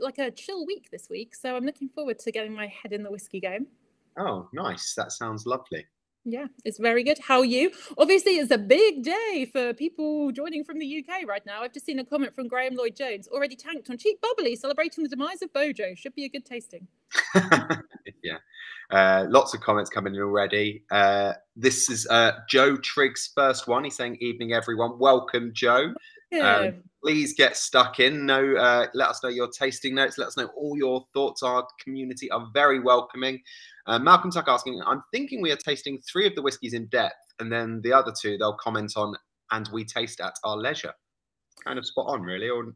like a chill week this week, so I'm looking forward to getting my head in the whiskey game. Oh, nice. That sounds lovely. Yeah, it's very good. How are you? Obviously, it's a big day for people joining from the UK right now. I've just seen a comment from Graham Lloyd-Jones, already tanked on cheap bubbly, celebrating the demise of Bojo. Should be a good tasting. Yeah. Lots of comments coming in already. This is Joe Trigg's first one. He's saying, evening, everyone. Welcome, Joe. Please get stuck in. Let us know your tasting notes. Let us know all your thoughts. Our community are very welcoming. Malcolm Tuck asking, I'm thinking we are tasting 3 of the whiskies in depth, and then the other 2 they'll comment on and we taste at our leisure. Kind of spot on, really. Or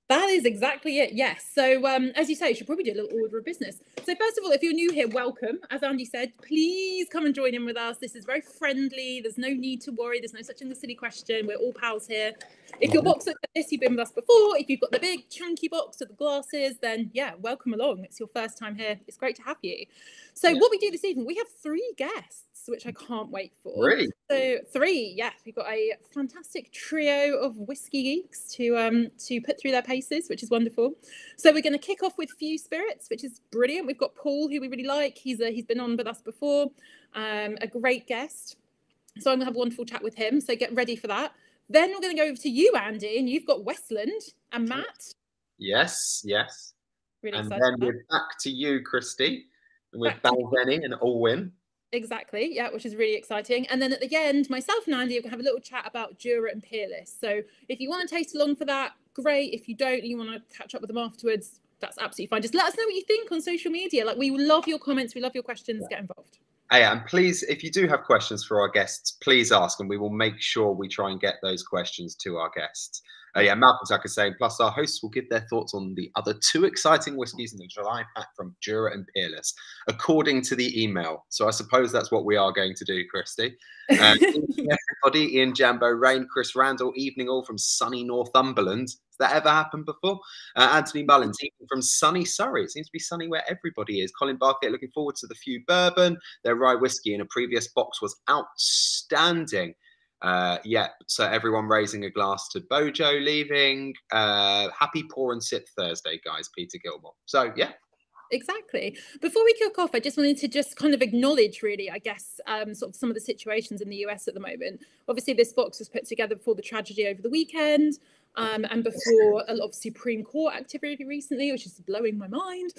that is exactly it, yes. So as you say, you should probably do a little order of business. So first of all, if you're new here, welcome. As Andy said, please come and join in with us. This is very friendly. There's no need to worry. There's no such thing as a silly question. We're all pals here. If your box looks like this, you've been with us before. If you've got the big chunky box with the glasses, then yeah, welcome along. It's your first time here. It's great to have you. So what we do this evening, we have 3 guests, which I can't wait for. Really? So 3, yes. We've got a fantastic trio of whiskey geeks to put through their paces, which is wonderful. So we're going to kick off with Few Spirits, which is brilliant. We've got Paul, who we really like. He's been on with us before, a great guest. So I'm going to have a wonderful chat with him. So get ready for that. Then we're going to go over to you, Andy, and you've got Westland and Matt. Yes. Really and excited. Then we're back to you, Christy, and with Balvenie and Allwyn. Exactly, yeah, which is really exciting. And then at the end, myself and Andy are going to have a little chat about Jura and Peerless. So if you want to taste along for that, great. If you don't and you want to catch up with them afterwards, that's absolutely fine. Just let us know what you think on social media. Like, we love your comments. We love your questions. Get involved. Yeah, and please, if you do have questions for our guests, please ask, and we will make sure we try and get those questions to our guests. Malcolm Tucker saying, plus our hosts will give their thoughts on the other 2 exciting whiskies in the July pack from Jura and Peerless, according to the email. So I suppose that's what we are going to do, Christy. Everybody, Ian Jambo, Rain, Chris Randall, evening all from sunny Northumberland. Has that ever happened before? Anthony Mullins, evening from sunny Surrey. It seems to be sunny where everybody is. Colin Barkett, looking forward to the Few Bourbon. Their rye whiskey in a previous box was outstanding. So everyone raising a glass to Bojo leaving. Happy pour and sip Thursday, guys. Peter Gilmore. So yeah. Exactly. Before we kick off, I just wanted to kind of acknowledge, really, I guess, sort of some of the situations in the US at the moment. Obviously, this box was put together before the tragedy over the weekend, and before a lot of Supreme Court activity recently, which is blowing my mind.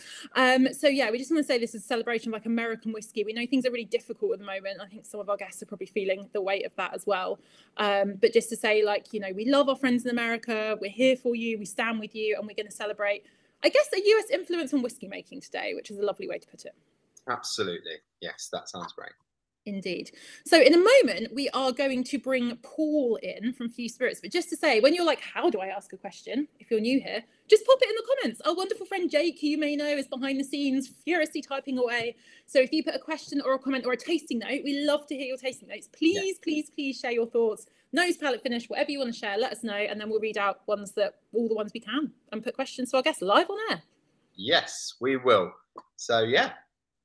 So yeah, we just want to say this is a celebration of like American whiskey. We know things are really difficult at the moment. I think some of our guests are probably feeling the weight of that as well. But just to say, like, you know, we love our friends in America. We're here for you. We stand with you, and we're going to celebrate, I guess, the US influence on whiskey making today, which is a lovely way to put it. Absolutely. Yes, that sounds great. Indeed. So in a moment, we are going to bring Paul in from Few Spirits. But just to say, when you're like, how do I ask a question? If you're new here, just pop it in the comments. Our wonderful friend Jake, who you may know, is behind the scenes, furiously typing away. So if you put a question or a comment or a tasting note, we love to hear your tasting notes. Please, please share your thoughts. Nose, palate, finish, whatever you want to share, let us know. And then we'll read out all the ones we can and put questions to our guests live on air. Yes, we will. So yeah,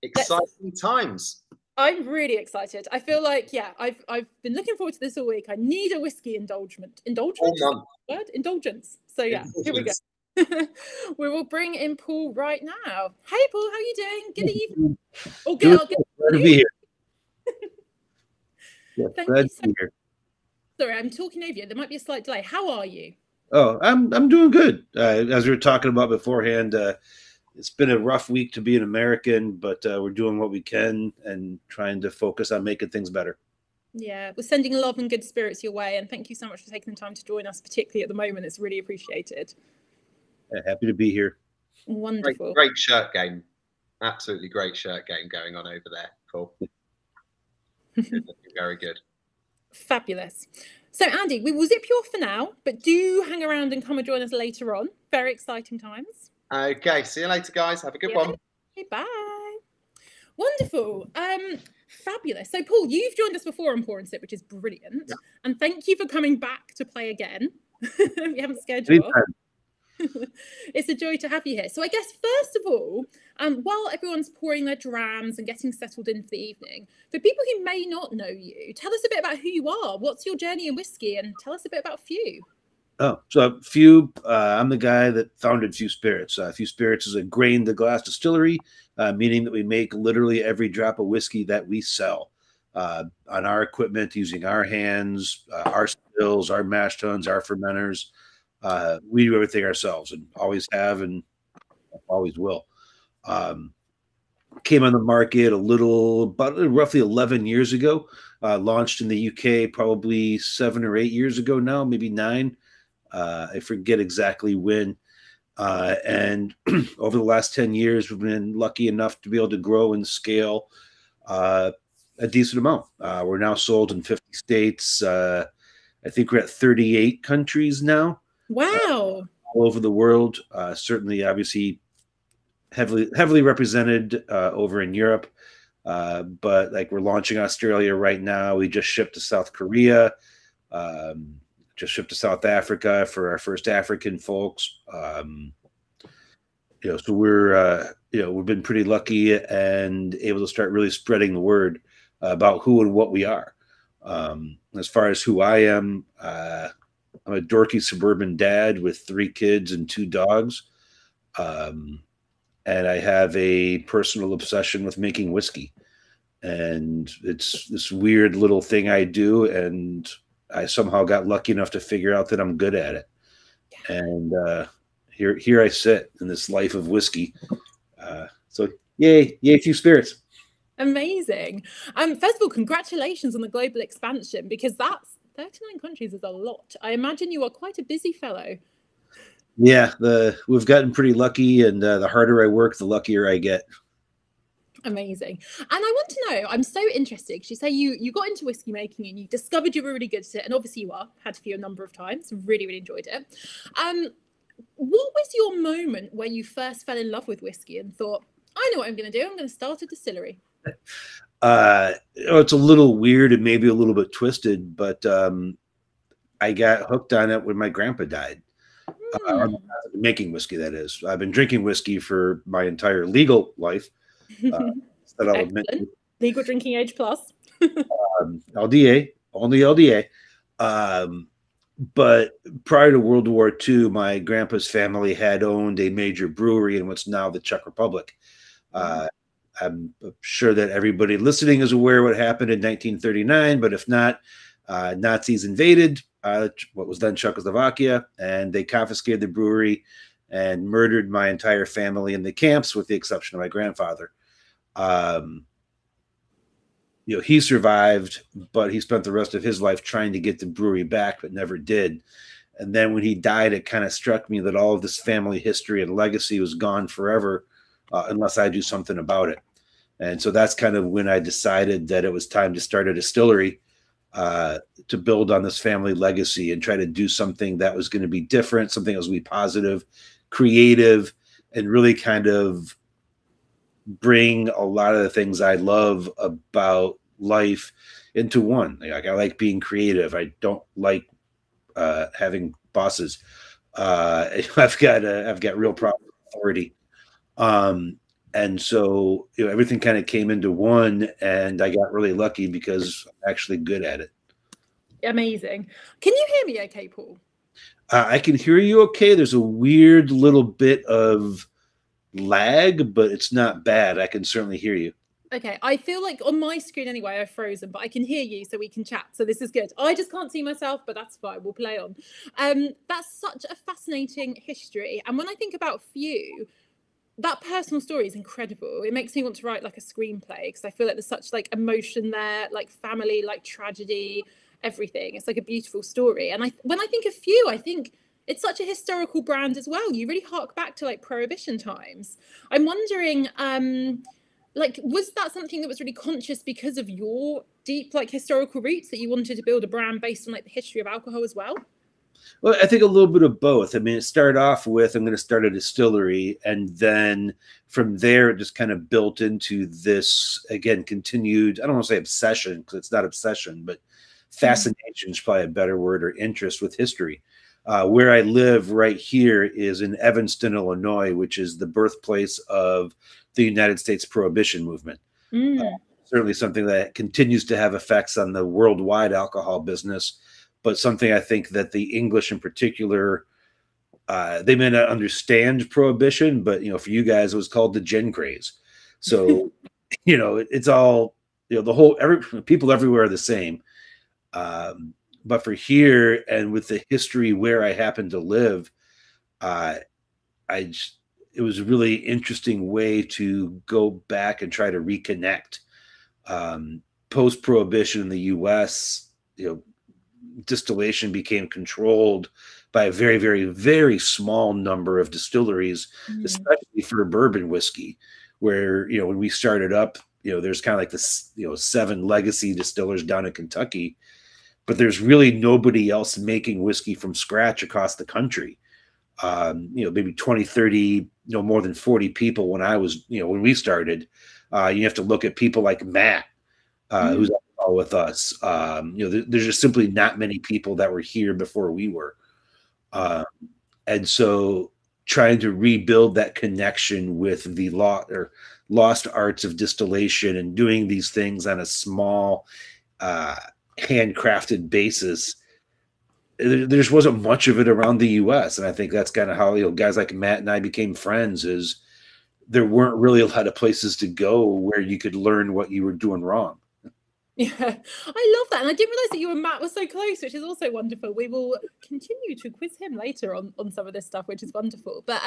exciting times. I'm really excited. I feel like, yeah, I've been looking forward to this all week. I need a whiskey indulgence. So yeah, here we go. We will bring in Paul right now. Hey Paul, how are you doing? Good evening. Oh, good. Glad to be here. Thank you so much. Sorry, I'm talking over you. There might be a slight delay. How are you? Oh, I'm doing good. As we were talking about beforehand, it's been a rough week to be an American, but we're doing what we can and trying to focus on making things better. Yeah, we're sending love and good spirits your way, and thank you so much for taking the time to join us, particularly at the moment. It's really appreciated. Happy to be here. Wonderful. Great shirt game. Absolutely great shirt game going on over there. Cool. Very good. Fabulous. So, Andy, we will zip you off for now, but do hang around and come and join us later on. Very exciting times. Okay, see you later, guys. Have a good one. Okay, bye. Wonderful. Fabulous. So, Paul, you've joined us before on Pour and Sip, which is brilliant. Yeah. And thank you for coming back to play again. We haven't scared you off. It's a joy to have you here. So I guess, first of all, while everyone's pouring their drams and getting settled in for the evening, for people who may not know you, tell us a bit about who you are. What's your journey in whiskey? And tell us a bit about Few. Oh, so a few. I'm the guy that founded Few Spirits. Few Spirits is a grain to glass distillery, meaning that we make literally every drop of whiskey that we sell on our equipment, using our hands, our stills, our mash tuns, our fermenters. We do everything ourselves, and always have, and always will. Came on the market about roughly 11 years ago. Launched in the UK probably 7 or 8 years ago now, maybe 9. I forget exactly when. And over the last 10 years, we've been lucky enough to be able to grow and scale a decent amount. We're now sold in 50 states. I think we're at 38 countries now. Wow. All over the world. Certainly, obviously, heavily represented over in Europe. But like, we're launching Australia right now. We just shipped to South Korea. Just shipped to South Africa for our first African folks. So we're we've been pretty lucky and able to start really spreading the word about who and what we are. As far as who I am, I'm a dorky suburban dad with 3 kids and 2 dogs. And I have a personal obsession with making whiskey. And it's this weird little thing I do, and I somehow got lucky enough to figure out that I'm good at it. And here I sit in this life of whiskey. So yay, Few Spirits. Amazing. First of all, congratulations on the global expansion, because that's 39 countries is a lot. I imagine you are quite a busy fellow. Yeah, we've gotten pretty lucky, and the harder I work, the luckier I get. Amazing. And I want to know, I'm so interested, because you say you got into whiskey making and you discovered you were really good at it, and obviously you are, had to a number of times, really, really enjoyed it. What was your moment where you first fell in love with whiskey and thought, I know what I'm going to do, I'm going to start a distillery? It's a little weird and maybe a little bit twisted, but I got hooked on it when my grandpa died. Making whiskey, that is. I've been drinking whiskey for my entire legal life. That I'll admit. Legal drinking age plus. LDA, only LDA. But prior to World War II, my grandpa's family had owned a major brewery in what's now the Czech Republic. I'm sure that everybody listening is aware what happened in 1939, but if not, Nazis invaded what was then Czechoslovakia, and they confiscated the brewery and murdered my entire family in the camps, with the exception of my grandfather. He survived, but he spent the rest of his life trying to get the brewery back, but never did. And then when he died, it kind of struck me that all of this family history and legacy was gone forever, unless I do something about it. And so that's kind of when I decided that it was time to start a distillery, to build on this family legacy and try to do something that was going to be different, something that was going to be positive, creative, and really kind of bring a lot of the things I love about life into one. Like, I like being creative. I don't like having bosses. I've got real problem with authority. And so everything kind of came into one, and I got really lucky because I'm actually good at it. Amazing. Can you hear me okay, Paul? I can hear you okay. There's a weird little bit of lag, but it's not bad. I can certainly hear you. Okay, I feel like on my screen anyway, I've frozen, but I can hear you, so we can chat. So this is good. I just can't see myself, but that's fine. We'll play on. That's such a fascinating history. And when I think about Few, that personal story is incredible. It makes me want to write like a screenplay, because I feel like there's such like emotion there, like family, like tragedy, everything. It's like a beautiful story. And when I think of Few, I think it's such a historical brand as well. You really hark back to like Prohibition times. I'm wondering, like, was that something that was really conscious because of your deep like historical roots, that you wanted to build a brand based on like the history of alcohol as well? Well, I think a little bit of both. I mean, it started off with, I'm going to start a distillery. And then from there, it just kind of built into this, again, continued, I don't want to say obsession, because it's not obsession, but fascination is probably a better word, or interest with history. Where I live right here is in Evanston, Illinois, which is the birthplace of the United States Prohibition movement. Certainly something that continues to have effects on the worldwide alcohol business. but something I think that the English in particular, they may not understand prohibition, but for you guys, it was called the gin craze. So it's all the people everywhere are the same. But for here, and with the history where I happen to live, it was a really interesting way to go back and try to reconnect. Post-prohibition in the U.S., distillation became controlled by a very, very, very small number of distilleries, especially for bourbon whiskey, where, when we started up, there's kind of like this, 7 legacy distillers down in Kentucky, but there's really nobody else making whiskey from scratch across the country. Maybe 20, 30, more than 40 people when I was, when we started. You have to look at people like Matt, who's with us. There's just simply not many people that were here before we were. And so trying to rebuild that connection with the lost arts of distillation and doing these things on a small, handcrafted basis, there just wasn't much of it around the U.S. And I think that's kind of how guys like Matt and I became friends, is there weren't really a lot of places to go where you could learn what you were doing wrong. Yeah, I love that. And I didn't realize that you and Matt were so close, which is also wonderful. We will continue to quiz him later on some of this stuff, which is wonderful. But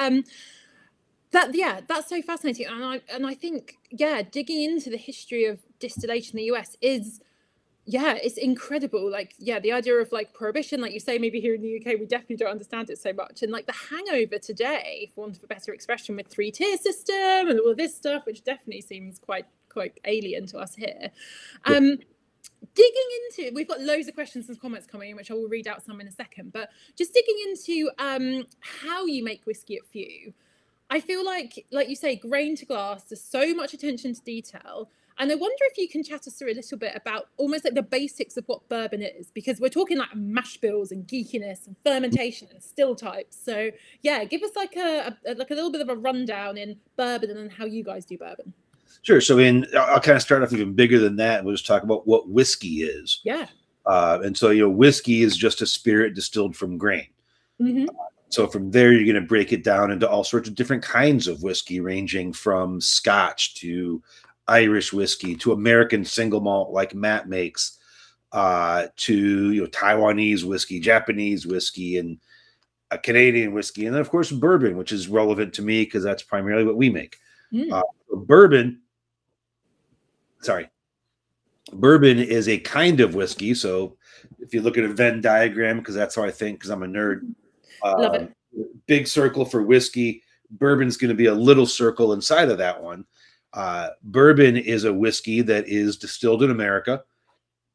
that's so fascinating. And I think, digging into the history of distillation in the US is, it's incredible. The idea of prohibition, like you say, maybe here in the UK, we definitely don't understand it so much. And the hangover today, for want of a better expression, with 3-tier system and all of this stuff, which definitely seems quite alien to us here. Digging into, we've got loads of questions and comments coming in, which I will read out some in a second, but just digging into how you make whiskey at Few. I feel like you say, grain to glass, there's so much attention to detail. And I wonder if you can chat us through a little bit about almost the basics of what bourbon is, because we're talking mash bills and geekiness and fermentation and still types. So give us a little bit of a rundown in bourbon and then how you guys do bourbon. Sure. So I'll kind of start off even bigger than that. We'll just talk about what whiskey is. Yeah. And so, whiskey is just a spirit distilled from grain. Mm-hmm. So from there, you're going to break it down into all sorts of different kinds of whiskey, ranging from Scotch to Irish whiskey to American single malt like Matt makes, to Taiwanese whiskey, Japanese whiskey, and a Canadian whiskey, and then of course bourbon, which is relevant to me because that's primarily what we make. Bourbon is a kind of whiskey. So if you look at a Venn diagram, because that's how I think, because I'm a nerd. Love it. Big circle for whiskey. Bourbon's going to be a little circle inside of that one. Bourbon is a whiskey that is distilled in America.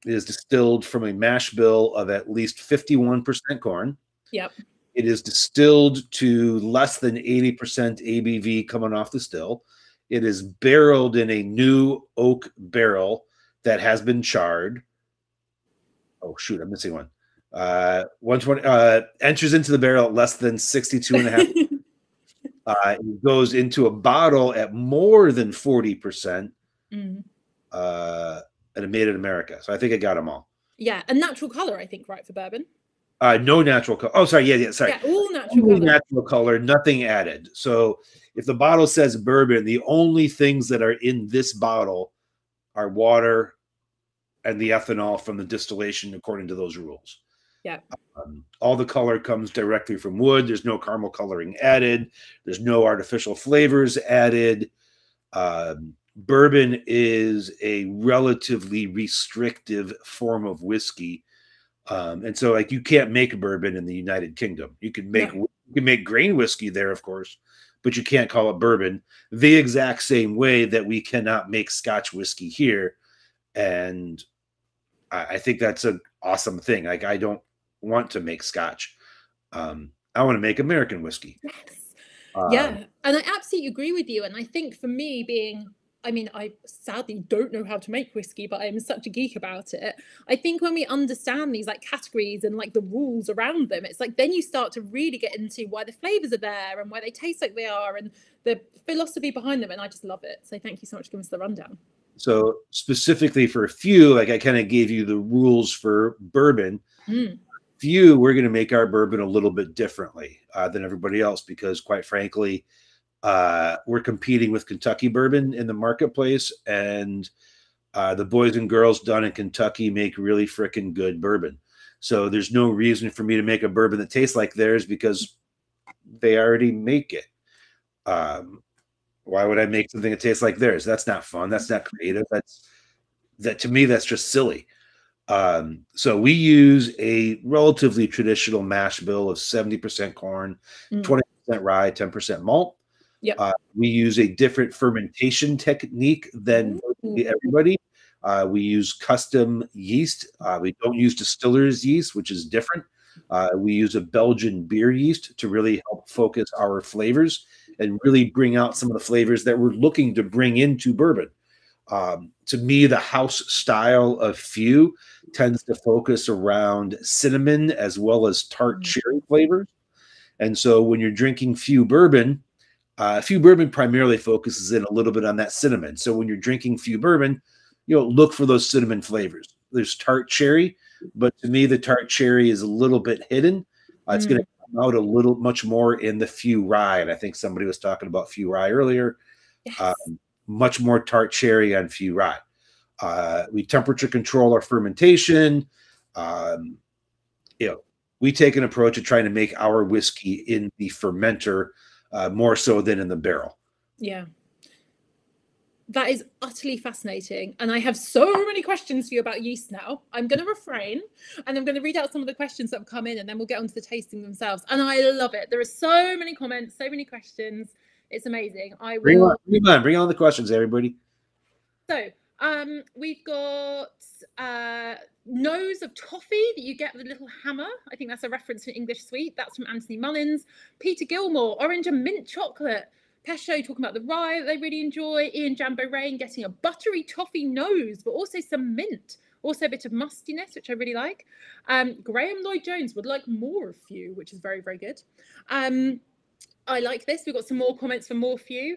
It is distilled from a mash bill of at least 51% corn. Yep. It is distilled to less than 80% ABV coming off the still. It is barreled in a new oak barrel that has been charred. Oh, shoot, I'm missing one. 120 enters into the barrel at less than 62.5. It goes into a bottle at more than 40%. And it made in America. So I think I got them all. Yeah, a natural color, I think, right, for bourbon? No natural color. Oh, sorry. Yeah, sorry. Yeah, all natural color. Natural color, nothing added. So if the bottle says bourbon, the only things that are in this bottle are water and the ethanol from the distillation according to those rules. Yeah. All the color comes directly from wood. There's no caramel coloring added. There's no artificial flavors added. Bourbon is a relatively restrictive form of whiskey. And so you can't make bourbon in the United Kingdom. You can make grain whiskey there, of course, but you can't call it bourbon the exact same way that we cannot make Scotch whiskey here. And I think that's an awesome thing. I don't want to make Scotch. I want to make American whiskey. Yes. And I absolutely agree with you. And I think for me I sadly don't know how to make whiskey, but I'm such a geek about it. I think when we understand these categories and the rules around them, it's then you start to really get into why the flavors are there and why they taste like they are and the philosophy behind them. And I just love it. So thank you so much for giving us the rundown. So specifically for a few, I kind of gave you the rules for bourbon. few, we're going to make our bourbon a little bit differently than everybody else because, quite frankly, we're competing with Kentucky bourbon in the marketplace, and the boys and girls down in Kentucky make really freaking good bourbon. So there's no reason for me to make a bourbon that tastes like theirs because they already make it. Why would I make something that tastes like theirs? That's not fun. That's not creative. That to me, that's just silly. So we use a relatively traditional mash bill of 70% corn, 20% rye, 10% malt. Yep. We use a different fermentation technique than everybody. We use custom yeast. We don't use distiller's yeast, which is different. We use a Belgian beer yeast to really help focus our flavors and really bring out some of the flavors that we're looking to bring into bourbon. To me, the house style of few tends to focus around cinnamon as well as tart cherry flavors. And so when you're drinking few bourbon primarily focuses in a little bit on that cinnamon. So when you're drinking few bourbon, look for those cinnamon flavors. There's tart cherry, but to me, the tart cherry is a little bit hidden. It's going to come out much more in the few rye. And I think somebody was talking about few rye earlier. Yes. Much more tart cherry on few rye. We temperature control our fermentation. We take an approach of trying to make our whiskey in the fermenter more so than in the barrel. Yeah. That is utterly fascinating. And I have so many questions for you about yeast now. I'm going to refrain and I'm going to read out some of the questions that have come in and then we'll get on to the tasting themselves. And I love it. There are so many comments, so many questions. It's amazing. Bring on the questions, everybody. So we've got nose of toffee that you get with a little hammer. I think that's a reference to English sweet. That's from Anthony Mullins. Peter Gilmore, orange and mint chocolate. Pesho talking about the rye that they really enjoy. Ian Jambo Rain getting a buttery toffee nose, but also some mint. Also a bit of mustiness, which I really like. Graham Lloyd Jones would like more of few, which is very, very good. I like this. We've got some more comments for more few.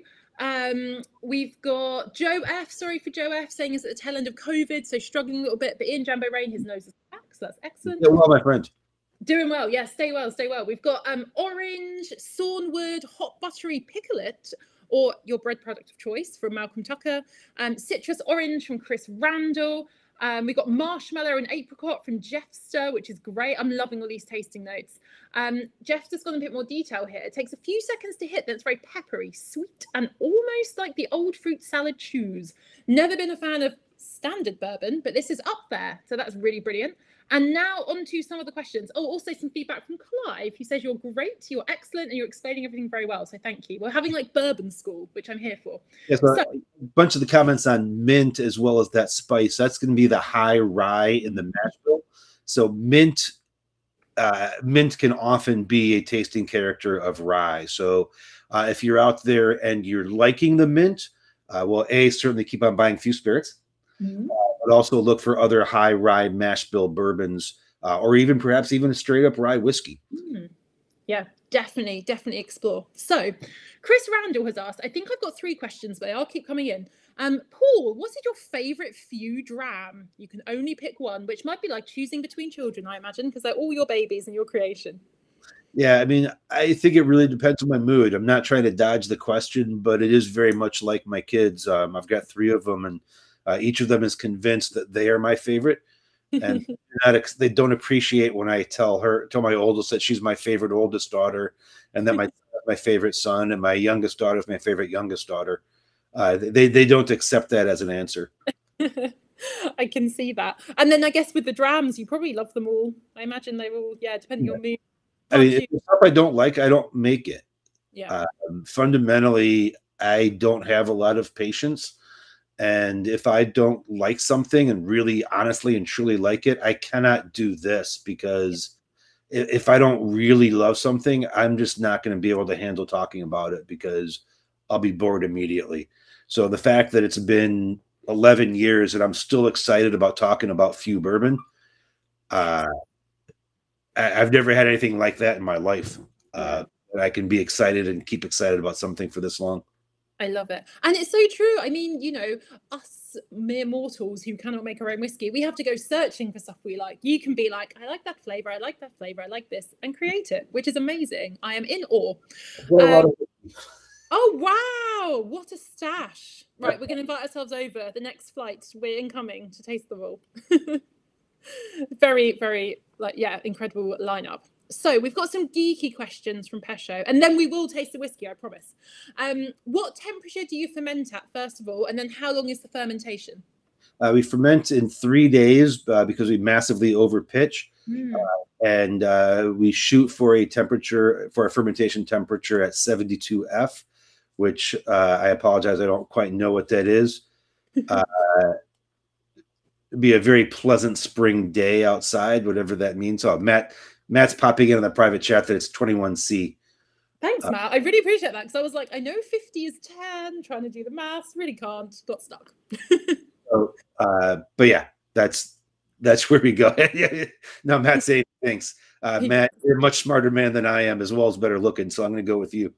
We've got Joe F. Sorry for Joe F. saying it's at the tail end of COVID, so struggling a little bit. But Ian Jambo Rain, his nose is back, so that's excellent. Yeah, well, my friend. Doing well, yeah. Stay well, stay well. We've got orange, sawnwood, hot buttery picklet, or your bread product of choice from Malcolm Tucker. Citrus orange from Chris Randall. We've got marshmallow and apricot from Jeffster, which is great. I'm loving all these tasting notes. Jeffster's got a bit more detail here. It takes a few seconds to hit, then it's very peppery, sweet, and almost like the old fruit salad chews. Never been a fan of standard bourbon, but this is up there. So that's really brilliant. And now on to some of the questions. Oh, also some feedback from Clive, who says you're great, you're excellent, and you're explaining everything very well. So thank you. We're having like bourbon school, which I'm here for. Yeah, so a bunch of the comments on mint as well as that spice. That's going to be the high rye in the mash bill. So mint can often be a tasting character of rye. So if you're out there and you're liking the mint, well, certainly keep on buying few spirits. But also look for other high rye mash bill bourbons, or even perhaps even a straight up rye whiskey. Yeah, definitely explore. So Chris Randall has asked, I think I've got 3 questions, but I'll keep coming in. Paul, what is your favorite few dram? You can only pick one, which might be like choosing between children, I imagine, because they're all your babies and your creation. Yeah, I mean, I think it really depends on my mood. I'm not trying to dodge the question, but it is very much like my kids. I've got 3 of them, and each of them is convinced that they are my favorite, and they don't appreciate when I tell my oldest that she's my favorite oldest daughter, and that my favorite son, and my youngest daughter is my favorite youngest daughter. They don't accept that as an answer. I can see that. And then I guess with the drams, you probably love them all. I imagine they will, depending on mood. I mean, if stuff I don't like, I don't make it. Yeah. Fundamentally, I don't have a lot of patience. And if I don't like something and really honestly and truly like it, I cannot do this, because if I don't really love something, I'm just not going to be able to handle talking about it, because I'll be bored immediately. So the fact that it's been 11 years and I'm still excited about talking about few bourbon, I've never had anything like that in my life. I can be excited and keep excited about something for this long. I love it. And it's so true. I mean, you know, us mere mortals who cannot make our own whiskey, we have to go searching for stuff we like. You can be like, I like that flavor, I like that flavor, I like this, and create it, which is amazing. I am in awe. Oh, wow. What a stash. Right, we're going to invite ourselves over. The next flight, we're incoming to taste them all. Very, very, like, yeah, incredible lineup. So we've got some geeky questions from Pesho, and then we will taste the whiskey, I promise. What temperature do you ferment at, first of all, and then how long is the fermentation? We ferment in 3 days because we massively overpitch, and we shoot for a temperature, for a fermentation temperature at 72 F, which I apologize, I don't quite know what that is. It'd be a very pleasant spring day outside, whatever that means. So Matt's popping in on the private chat that it's 21C. Thanks, Matt. I really appreciate that, because I was like, I know 50 is 10, trying to do the maths, really can't, got stuck. So, but yeah, that's where we go. No, Matt saying thanks. Matt, you're a much smarter man than I am, as well as better looking, so I'm going to go with you.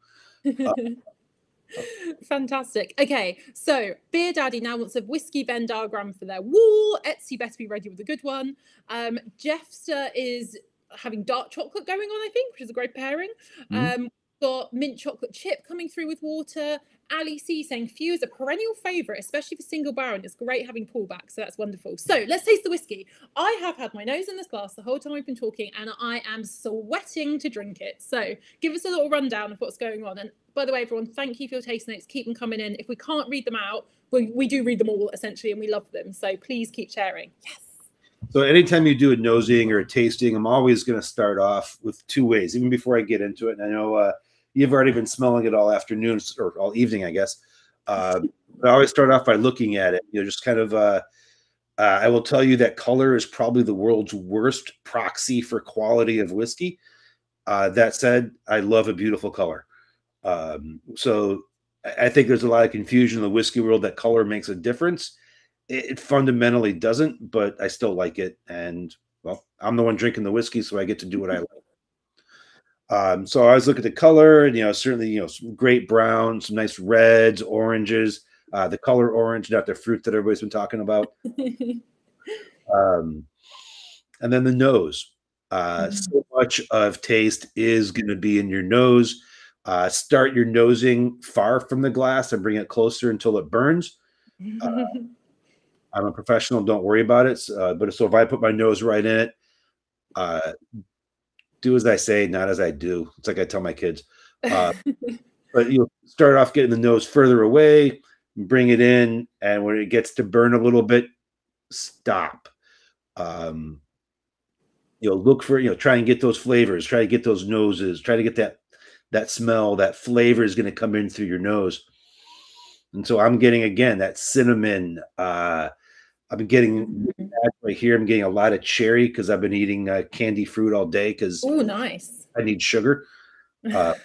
Fantastic. Okay, so Beer Daddy now wants a whiskey Venn diagram for their wall. Etsy better be ready with a good one. Jeffster is having dark chocolate going on, I think, which is a great pairing. Got mint chocolate chip coming through with water. Ali C saying Few is a perennial favourite, especially for single barrel. It's great having pullback, so that's wonderful. So let's taste the whiskey. I have had my nose in this glass the whole time we've been talking, and I am sweating to drink it. So give us a little rundown of what's going on. And by the way, everyone, thank you for your taste notes. Keep them coming in. If we can't read them out, we do read them all, essentially, and we love them. So please keep sharing. Yes. So anytime you do a nosing or a tasting, I'm always going to start off with 2 ways, even before I get into it. And I know you've already been smelling it all afternoon or all evening, I guess. But I always start off by looking at it. You know, just kind of, I will tell you that color is probably the world's worst proxy for quality of whiskey. That said, I love a beautiful color. So I think there's a lot of confusion in the whiskey world that color makes a difference. It fundamentally doesn't, but I still like it. And, well, I'm the one drinking the whiskey, so I get to do what I like. So I always look at the color, and, you know, certainly, you know, some great browns, some nice reds, oranges, the color orange, not the fruit that everybody's been talking about. And then the nose. So much of taste is going to be in your nose. Start your nosing far from the glass and bring it closer until it burns. I'm a professional. Don't worry about it. But so if I put my nose right in it, do as I say, not as I do. It's like I tell my kids. But you start off getting the nose further away, bring it in, and when it gets to burn a little bit, stop. Look for, try and get those flavors, try to get those noses, try to get that smell, that flavor is going to come in through your nose. And so I'm getting, again, that cinnamon. I've been getting right here. I'm getting a lot of cherry because I've been eating candy fruit all day because nice. I need sugar. I'm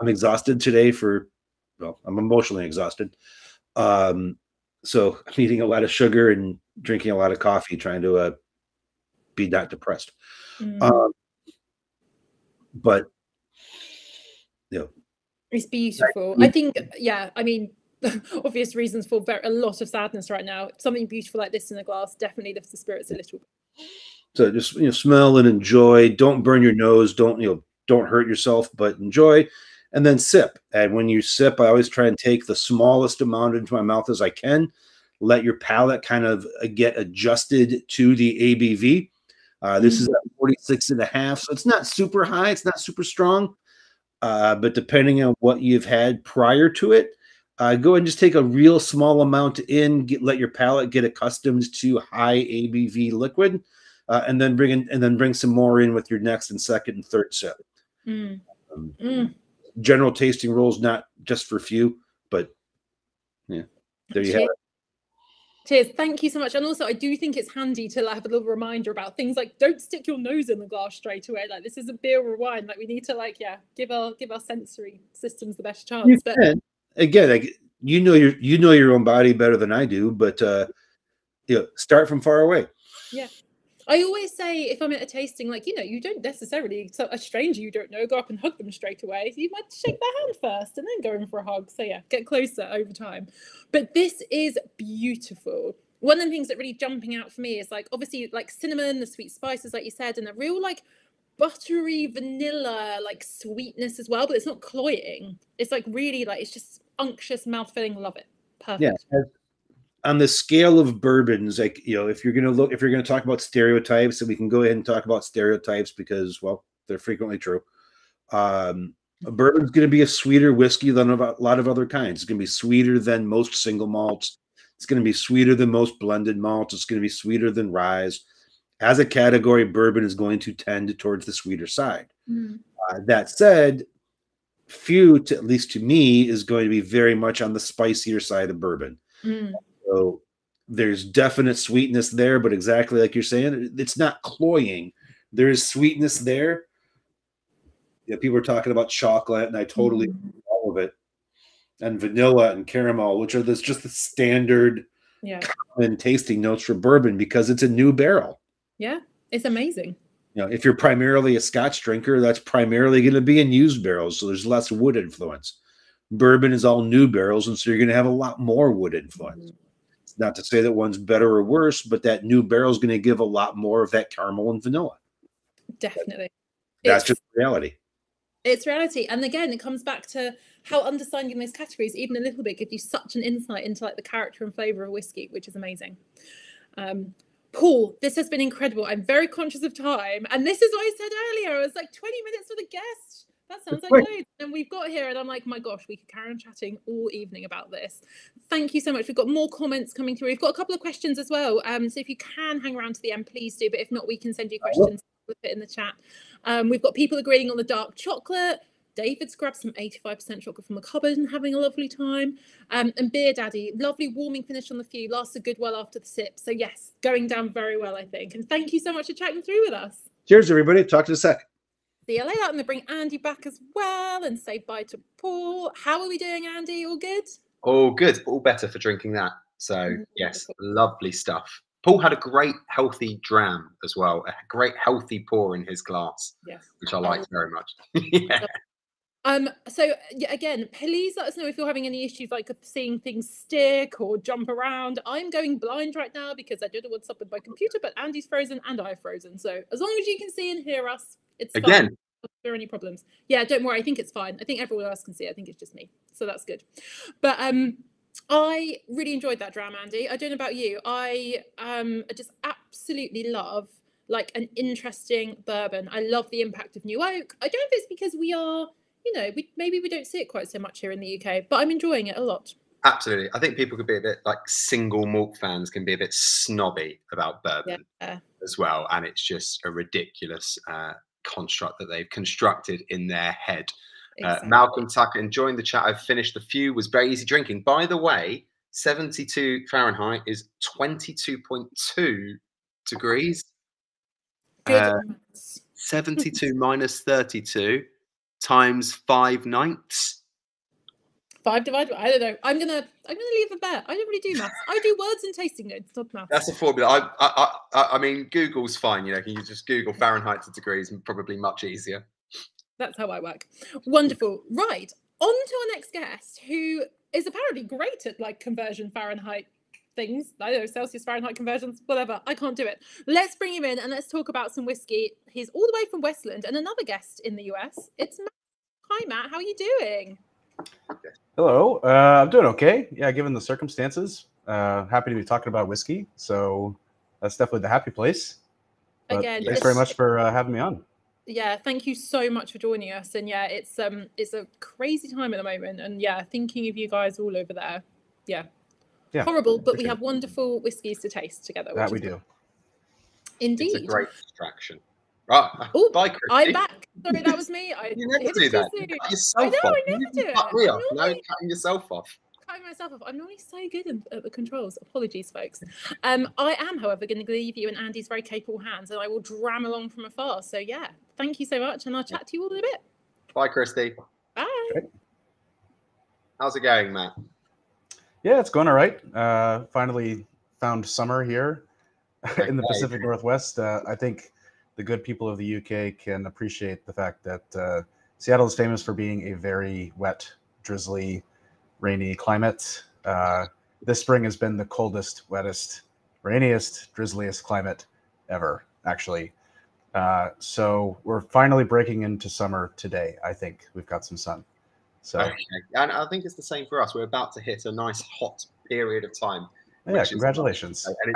exhausted today I'm emotionally exhausted. So I'm eating a lot of sugar and drinking a lot of coffee, trying to be not depressed. But, it's beautiful. I think, I mean, obvious reasons for a lot of sadness right now. Something beautiful like this in a glass definitely lifts the spirits a little bit. So just smell and enjoy. Don't burn your nose. Don't hurt yourself, but enjoy, and then sip. And when you sip, I always try and take the smallest amount into my mouth as I can. Let your palate kind of get adjusted to the ABV. This is at 46.5, so it's not super high. It's not super strong, but depending on what you've had prior to it, go and just take a real small amount in. Let your palate get accustomed to high ABV liquid, and then bring some more in with your next and second and third sip. General tasting rules, not just for few, but yeah, there you have it. Cheers. Thank you so much. And also, I do think it's handy to have a little reminder about things like don't stick your nose in the glass straight away. Like, this isn't beer or wine. Like, we need to give our sensory systems the best chance. Again, you know your own body better than I do, but start from far away. Yeah. I always say, if I'm at a tasting, like, you know, you don't necessarily, so a stranger you don't know, go up and hug them straight away. You might shake their hand first and then go in for a hug. So yeah, get closer over time. But this is beautiful. One of the things that really jumping out for me is like, obviously, like cinnamon, the sweet spices, like you said, and a real like buttery vanilla, like sweetness as well. But it's not cloying. It's like really like, it's just unctuous, mouth-filling. Love it. Perfect. Yeah. On the scale of bourbons, like, you know, if you're going to talk about stereotypes, and we can go ahead and talk about stereotypes because, well, they're frequently true. A bourbon's going to be a sweeter whiskey than a lot of other kinds. It's going to be sweeter than most single malts. It's going to be sweeter than most blended malts. It's going to be sweeter than rye. As a category, bourbon is going to tend towards the sweeter side. That said, Fute, at least to me, is going to be very much on the spicier side of bourbon. So there's definite sweetness there, but exactly like you're saying, it's not cloying. There is sweetness there. Yeah, people are talking about chocolate, and I totally agree with all of it, and vanilla and caramel, which are just the standard common tasting notes for bourbon because it's a new barrel. Yeah, it's amazing. You know, if you're primarily a Scotch drinker, that's primarily going to be in used barrels, so there's less wood influence. Bourbon is all new barrels, and so you're going to have a lot more wood influence. It's not to say that one's better or worse, but that new barrel is going to give a lot more of that caramel and vanilla. Definitely. That's just reality. It's reality. And again, it comes back to how understanding those categories, even a little bit, give you such an insight into like the character and flavor of whiskey, which is amazing. Paul, this has been incredible. I'm very conscious of time. And this is what I said earlier. I was like 20 minutes with a guest. That sounds like loads. And we've got here and I'm like, my gosh, we could carry on chatting all evening about this. Thank you so much. We've got more comments coming through. We've got a couple of questions as well. So if you can hang around to the end, please do. But if not, we can send you questions in the chat. We've got people agreeing on the dark chocolate. David's grabbed some 85% chocolate from the cupboard and having a lovely time. And Beer Daddy, lovely warming finish on the few, lasts a good while after the sip. So yes, going down very well, I think. And thank you so much for chatting through with us. Cheers, everybody. Talk to you in a sec. See you later. I'm going to bring Andy back as well and say bye to Paul. How are we doing, Andy? All good? All good. All better for drinking that. So yes, lovely stuff. Paul had a great healthy dram as well. A great healthy pour in his glass, which I liked very much. Yeah. So again, please let us know if you're having any issues like seeing things stick or jump around. I'm going blind right now because I don't know what's up with my computer, but Andy's frozen and I've frozen. So as long as you can see and hear us, it's fine. If there are any problems, yeah, don't worry. I think it's fine. I think everyone else can see it. I think it's just me, so that's good. But I really enjoyed that dram, Andy. I don't know about you. I just absolutely love like an interesting bourbon. I love the impact of new oak. I don't know if it's because we are, you know, maybe we don't see it quite so much here in the UK, but I'm enjoying it a lot. Absolutely. I think people could be a bit like single malt fans can be a bit snobby about bourbon as well. And it's just a ridiculous construct that they've constructed in their head. Exactly. Malcolm Tucker enjoying the chat. I've finished the few, was very easy drinking. By the way, 72 Fahrenheit is 22.2 degrees. 72 minus 32 times 5 ninths. 5 divided. I don't know. I'm gonna leave a bet. I don't really do maths. I do words and tasting notes, not maths. That's a formula. I mean, Google's fine. You know, can you just Google Fahrenheit to degrees? And probably much easier. That's how I work. Wonderful. Right, on to our next guest, who is apparently great at like conversion Fahrenheit things. I don't know, Celsius, Fahrenheit conversions, whatever. I can't do it. Let's bring him in and let's talk about some whiskey. He's all the way from Westland and another guest in the US. It's Matt. Hi, Matt. How are you doing? Hello. I'm doing okay. Yeah, given the circumstances. Happy to be talking about whiskey. So that's definitely the happy place. But again, thanks very much for having me on. Yeah, thank you so much for joining us. And yeah, it's a crazy time at the moment. And yeah, thinking of you guys all over there. Yeah. Horrible, but we have wonderful whiskies to taste together. That we do. Indeed. It's a great distraction. Right. Bye, Christy. I'm back. Sorry, that was me. You never do that. You cut yourself off. I never do it. Now you're cutting yourself off. Cutting myself off. I'm normally so good at the controls. Apologies, folks. I am, however, going to leave you in Andy's very capable hands, and I will dram along from afar. So yeah, thank you so much, and I'll chat to you all in a bit. Bye, Christy. Bye. Okay. How's it going, Matt? Yeah, it's going all right. Finally found summer here. in the Pacific Northwest. I think the good people of the UK can appreciate the fact that Seattle is famous for being a very wet, drizzly, rainy climate. This spring has been the coldest, wettest, rainiest, drizzliest climate ever, actually. So we're finally breaking into summer today. I think we've got some sun. So, okay. And I think it's the same for us. We're about to hit a nice hot period of time. Yeah, congratulations. And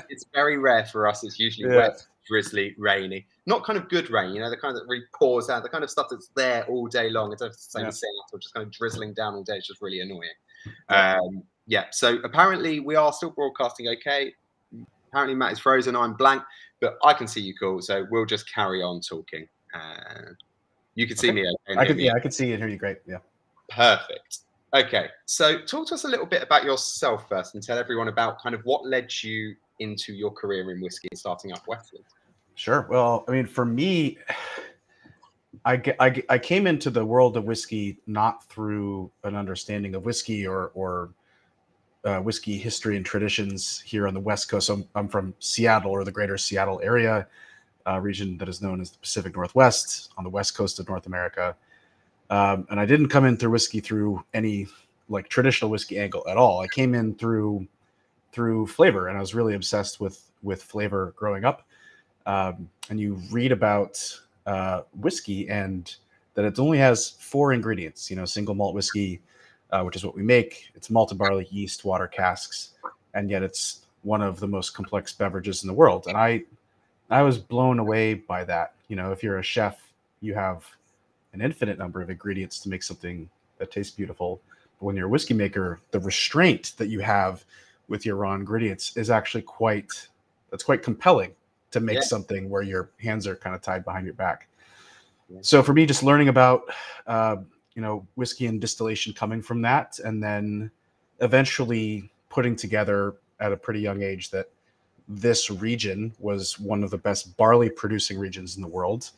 it's very rare for us. It's usually wet, drizzly, rainy. Not kind of good rain, the kind that really pours out, the kind of stuff that's there all day long. It's the same as saying or just kind of drizzling down all day. It's just really annoying. So apparently we are still broadcasting okay. Apparently Matt is frozen. I'm blank, but I can see you cool. So we'll just carry on talking. You can see me. Okay, I can see and hear you great. Yeah. Perfect. Okay. So talk to us a little bit about yourself first and tell everyone about kind of what led you into your career in whiskey and starting up Westland. Sure. Well, I mean, for me, I came into the world of whiskey not through an understanding of whiskey or whiskey history and traditions here on the West Coast. So I'm from Seattle, or the greater Seattle area, region that is known as the Pacific Northwest on the West Coast of North America. And I didn't come in through whiskey through any like traditional whiskey angle at all. I came in through flavor, and I was really obsessed with flavor growing up. And you read about whiskey and that it only has 4 ingredients, single malt whiskey, which is what we make. It's malted barley, yeast, water, casks, and yet it's one of the most complex beverages in the world. And I was blown away by that. If you're a chef, you have an infinite number of ingredients to make something that tastes beautiful. But when you're a whiskey maker, the restraint that you have with your raw ingredients is actually quite compelling to make something where your hands are kind of tied behind your back. So for me, just learning about, whiskey and distillation coming from that, and then eventually putting together at a pretty young age that this region was one of the best barley producing regions in the world,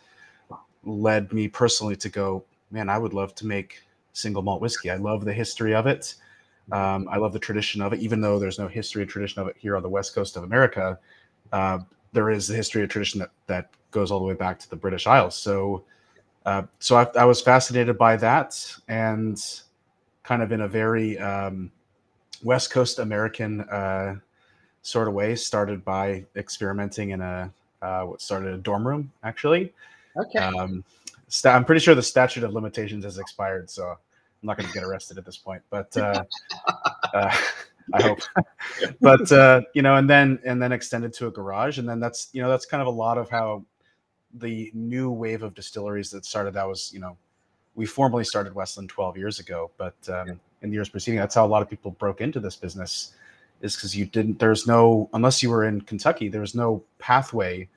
led me personally to go, man, I would love to make single malt whiskey. I love the history of it. I love the tradition of it, even though there's no history and tradition of it here on the West Coast of America. There is the history and tradition that goes all the way back to the British Isles. So I was fascinated by that, and kind of in a very West Coast American sort of way, started by experimenting in what started a dorm room, actually. Okay. I'm pretty sure the statute of limitations has expired, so I'm not going to get arrested at this point, but I hope. But and then extended to a garage, and then that's kind of a lot of how the new wave of distilleries that started. That was, we formally started Westland 12 years ago, but in the years preceding, that's how a lot of people broke into this business, is because unless you were in Kentucky, there was no pathway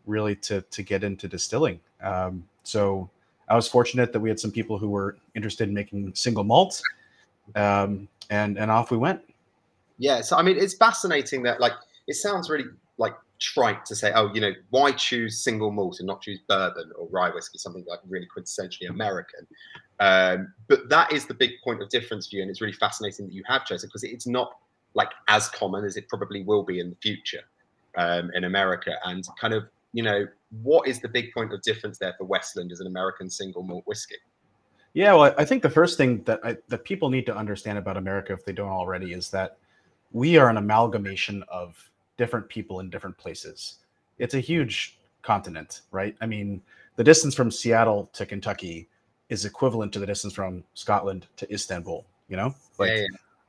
really to get into distilling. So I was fortunate that we had some people who were interested in making single malt, and off we went. Yeah. So, I mean, it's fascinating that, like, it sounds really like trite to say, why choose single malt and not choose bourbon or rye whiskey, something like really quintessentially American. But that is the big point of difference for you. And it's really fascinating that you have chosen, because it's not like as common as it probably will be in the future in America. And kind of, what is the big point of difference there for Westland as an American single malt whiskey? Yeah, well, I think the first thing that people need to understand about America, if they don't already, is that we are an amalgamation of different people in different places. It's a huge continent, right? I mean, the distance from Seattle to Kentucky is equivalent to the distance from Scotland to Istanbul.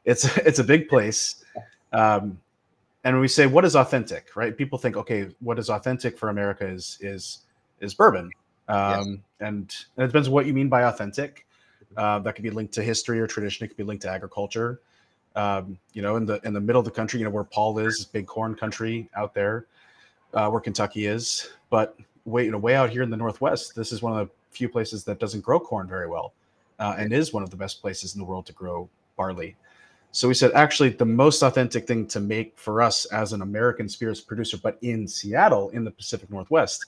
It's a big place. And when we say what is authentic, right? People think, okay, what is authentic for America is bourbon. And it depends on what you mean by authentic. That could be linked to history or tradition. It could be linked to agriculture. In the middle of the country, where Paul is big corn country out there, where Kentucky is. But way out here in the Northwest, this is one of the few places that doesn't grow corn very well, and is one of the best places in the world to grow barley. So we said, actually, the most authentic thing to make for us as an American spirits producer, but in Seattle, in the Pacific Northwest,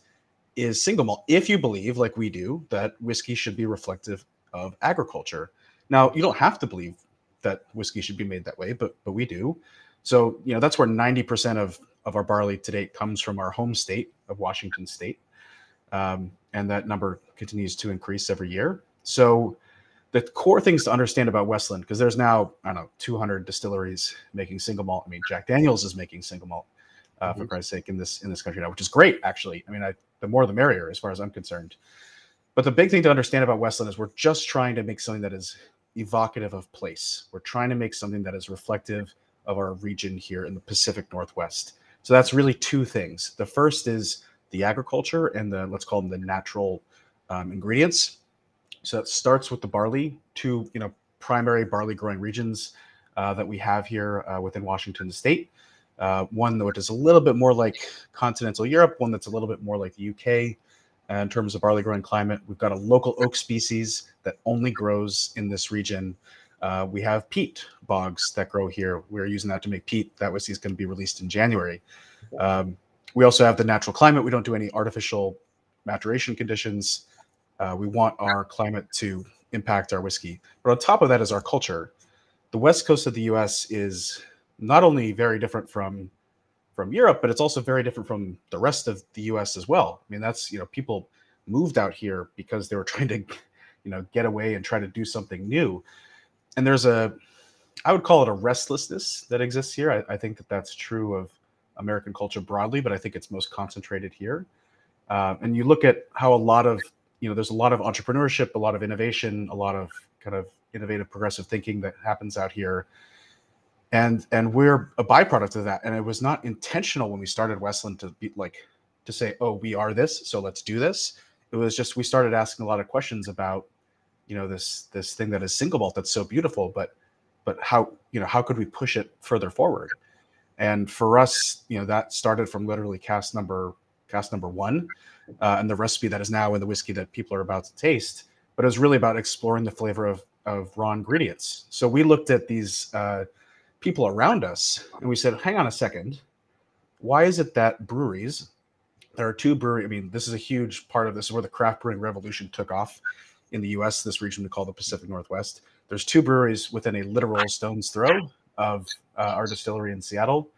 is single malt. If you believe, like we do, that whiskey should be reflective of agriculture. Now, you don't have to believe that whiskey should be made that way, but we do. So, that's where 90% of our barley to date comes from our home state of Washington State. And that number continues to increase every year. So the core things to understand about Westland, because there's now, I don't know, 200 distilleries making single malt. I mean, Jack Daniel's is making single malt, for Christ's sake, in this country now, which is great, actually. I mean, the more the merrier, as far as I'm concerned. But the big thing to understand about Westland is we're just trying to make something that is evocative of place. We're trying to make something that is reflective of our region here in the Pacific Northwest. So that's really two things. The first is the agriculture and the, let's call them the natural ingredients. So it starts with the barley, two primary barley growing regions that we have here within Washington State. One that is a little bit more like continental Europe, one that's a little bit more like the UK in terms of barley growing climate. We've got a local oak species that only grows in this region. We have peat bogs that grow here. We're using that to make peat. That whiskey is going to be released in January. We also have the natural climate. We don't do any artificial maturation conditions. We want our climate to impact our whiskey. But on top of that is our culture. The west coast of the US is not only very different from Europe, but it's also very different from the rest of the US as well. I mean, that's, people moved out here because they were trying to, get away and try to do something new. And there's I would call it a restlessness that exists here. I think that that's true of American culture broadly, but I think it's most concentrated here. And you look at how a lot of, there's a lot of entrepreneurship, a lot of innovation, a lot of kind of innovative progressive thinking that happens out here. And we're a byproduct of that. And it was not intentional when we started Westland to say, oh, we are this, so let's do this. It was just, we started asking a lot of questions about, this thing that is single malt that's so beautiful, but how could we push it further forward? And for us, that started from literally cask number one, and the recipe that is now in the whiskey that people are about to taste. But it was really about exploring the flavor of raw ingredients. So we looked at these people around us and we said, hang on a second, why is it that breweries, there are two breweries, I mean, this is a huge part of this, is where the craft brewing revolution took off in the US, this region we call the Pacific Northwest. There's two breweries within a literal stone's throw of our distillery in Seattle.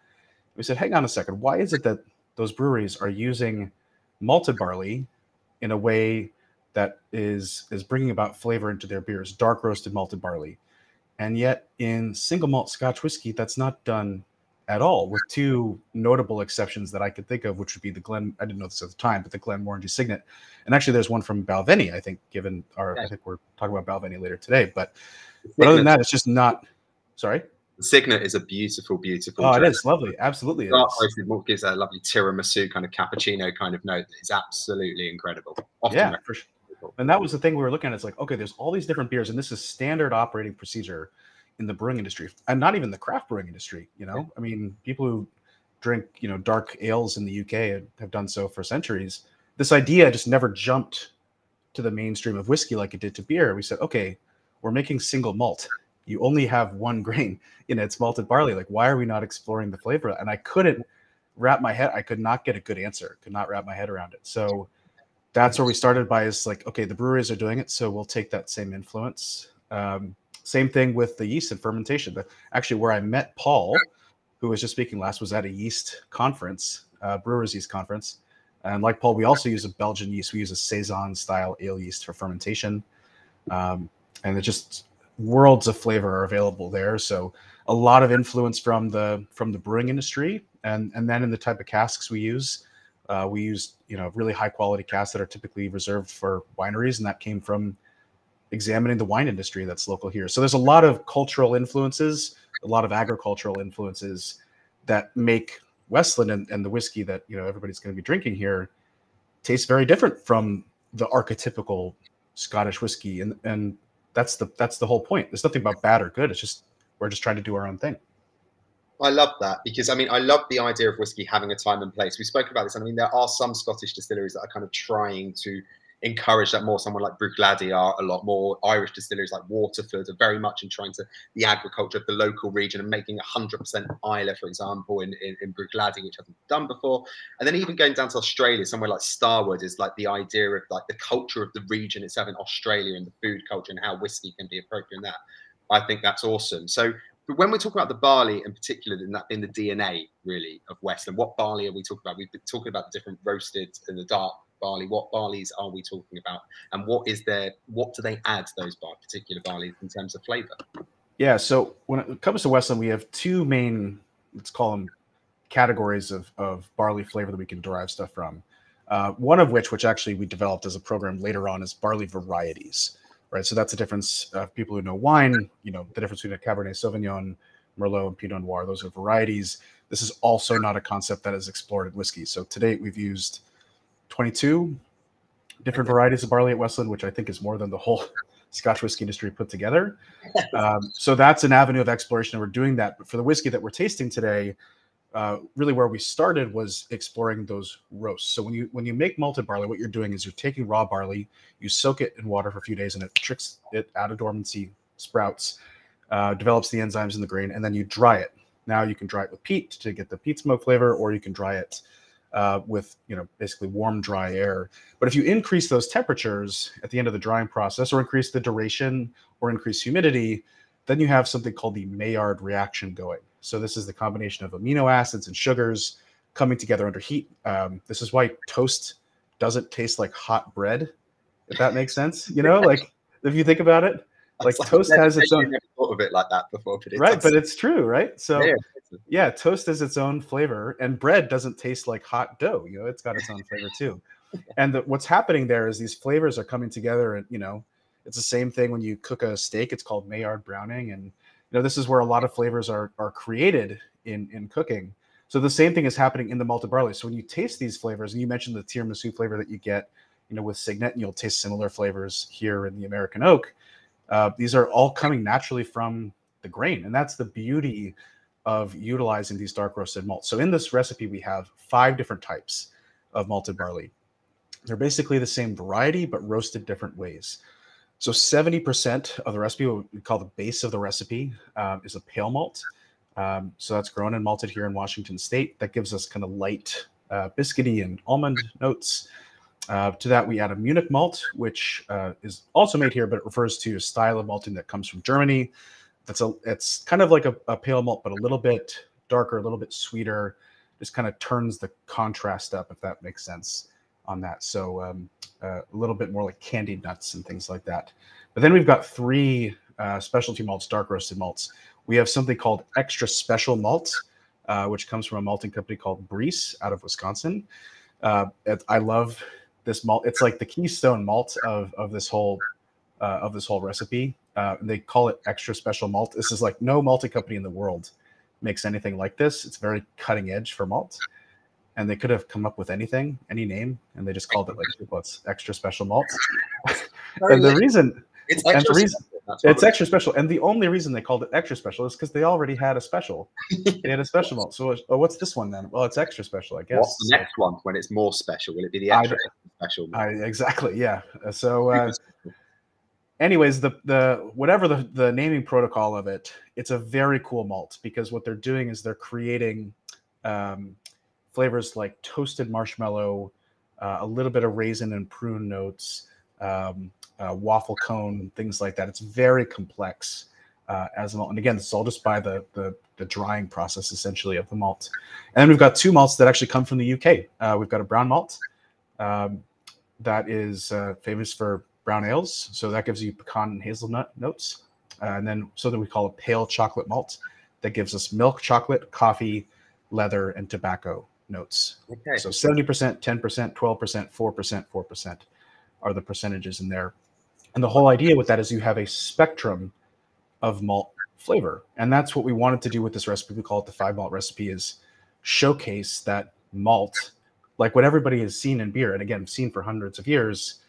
We said, hang on a second, why is it that those breweries are using malted barley in a way that is bringing about flavor into their beers, dark roasted malted barley? And yet in single malt Scotch whiskey, that's not done at all, with two notable exceptions that I could think of, which would be the I didn't know this at the time, but the Glenmorangie Signet. And actually there's one from Balvenie, I think, given I think we're talking about Balvenie later today. But other than that, it's just not, sorry? The Signet is a beautiful, beautiful. Oh, drink. It is lovely. Absolutely. Dark roasted malt gives that lovely tiramisu kind of cappuccino kind of note. It's absolutely incredible. Often for sure. And that was the thing we were looking at. It's like, okay, there's all these different beers, and this is standard operating procedure in the brewing industry, and not even the craft brewing industry. I mean, people who drink, dark ales in the UK have done so for centuries. This idea just never jumped to the mainstream of whiskey like it did to beer. We said, okay, we're making single malt. You only have one grain in its malted barley. Like, why are we not exploring the flavor? And I couldn't wrap my head. I could not get a good answer. Could not wrap my head around it. So that's where we started by, is like, okay, the breweries are doing it, so we'll take that same influence. Same thing with the yeast and fermentation. Actually, where I met Paul, who was just speaking last, was at a yeast conference, brewers yeast conference. And like Paul, we also use a Belgian yeast. We use a Saison style ale yeast for fermentation. And it just, worlds of flavor are available there. So a lot of influence from the brewing industry. And then in the type of casks we use really high quality casks that are typically reserved for wineries. And that came from examining the wine industry that's local here. So there's a lot of cultural influences, a lot of agricultural influences that make Westland and the whiskey that everybody's going to be drinking here taste very different from the archetypical Scottish whiskey. And that's the whole point. There's nothing about bad or good. It's just, we're just trying to do our own thing. I love that, because I mean, I love the idea of whiskey having a time and place. We spoke about this, and I mean, there are some Scottish distilleries that are kind of trying to encourage that more. Someone like Bruichladdich are a lot more. Irish distilleries like Waterford are very much in trying to the agriculture of the local region and making 100% Islay, for example, in Bruichladdich, which hasn't done before. And then even going down to Australia, somewhere like Starward is like the idea of like the culture of the region itself in Australia and the food culture and how whiskey can be appropriate in that. I think that's awesome. So but when we talk about the barley in particular, in the DNA really of Westland, what barley are we talking about? We've been talking about the different roasted and the dark barley. What barleys are we talking about, and what do they add to those particular barleys in terms of flavor? Yeah, so when it comes to Westland, we have two main, let's call them, categories of barley flavor that we can derive stuff from. One of which actually we developed as a program later on, is barley varieties, right? So that's the difference. People who know wine, the difference between a Cabernet Sauvignon, Merlot, and Pinot Noir. Those are varieties. This is also not a concept that is explored in whiskey. So to date, we've used 22 different varieties of barley at Westland, which I think is more than the whole Scotch whiskey industry put together. So that's an avenue of exploration, and we're doing that. But for the whiskey that we're tasting today, really where we started was exploring those roasts. So when you make malted barley, what you're doing is you're taking raw barley, you soak it in water for a few days, and it tricks it out of dormancy, sprouts, develops the enzymes in the grain, and then you dry it. Now you can dry it with peat to get the peat smoke flavor, or you can dry it with basically warm, dry air. But if you increase those temperatures at the end of the drying process, or increase the duration, or increase humidity, then you have something called the Maillard reaction going. So this is the combination of amino acids and sugars coming together under heat. This is why toast doesn't taste like hot bread, if that makes sense. Like if you think about it, like toast has its own. I never thought of it like that before, but right, but it's true, right? So yeah, toast has its own flavor, and bread doesn't taste like hot dough. It's got its own flavor too. And what's happening there is these flavors are coming together, and it's the same thing when you cook a steak. It's called Maillard browning, and this is where a lot of flavors are created in cooking. So the same thing is happening in the malted barley. So when you taste these flavors, and you mentioned the tiramisu flavor that you get, with Signet, and you'll taste similar flavors here in the American oak. These are all coming naturally from the grain, and that's the beauty of utilizing these dark roasted malts. So in this recipe, we have 5 different types of malted barley. They're basically the same variety, but roasted different ways. So 70% of the recipe, what we call the base of the recipe, is a pale malt. So that's grown and malted here in Washington State. That gives us kind of light biscuity and almond notes. To that, we add a Munich malt, which is also made here, but it refers to a style of malting that comes from Germany. It's kind of like a pale malt, but a little bit darker, a little bit sweeter. Just kind of turns the contrast up, if that makes sense on that. So a little bit more like candied nuts and things like that. But then we've got 3 specialty malts, dark roasted malts. We have something called extra special malt, which comes from a malting company called Breese out of Wisconsin. I love this malt. It's like the keystone malt of this whole recipe. They call it extra special malt. This is like no malting company in the world makes anything like this. It's very cutting edge for malt, and they could have come up with anything, any name, and they just called it it's extra special malt. And the reason it's extra special, and the only reason they called it extra special is because they already had a special. They had a special malt. So what's this one then? Well, it's extra special, I guess. What's the next one when it's more special? Will it be the extra special? Exactly, yeah. So anyways, the whatever the naming protocol of it, it's a very cool malt, because what they're doing is they're creating flavors like toasted marshmallow, a little bit of raisin and prune notes, waffle cone, things like that. It's very complex as a malt. And again, this is all just by the drying process, essentially, of the malt. And then we've got 2 malts that actually come from the UK. We've got a brown malt that is famous for brown ales. So that gives you pecan and hazelnut notes. And then something we call a pale chocolate malt that gives us milk, chocolate, coffee, leather, and tobacco notes. Okay. So 70%, 10%, 12%, 4%, 4% are the percentages in there. And the whole idea with that is you have a spectrum of malt flavor. And that's what we wanted to do with this recipe. We call it the 5 malt recipe, is showcase that malt, like what everybody has seen in beer, and again, seen for hundreds of years,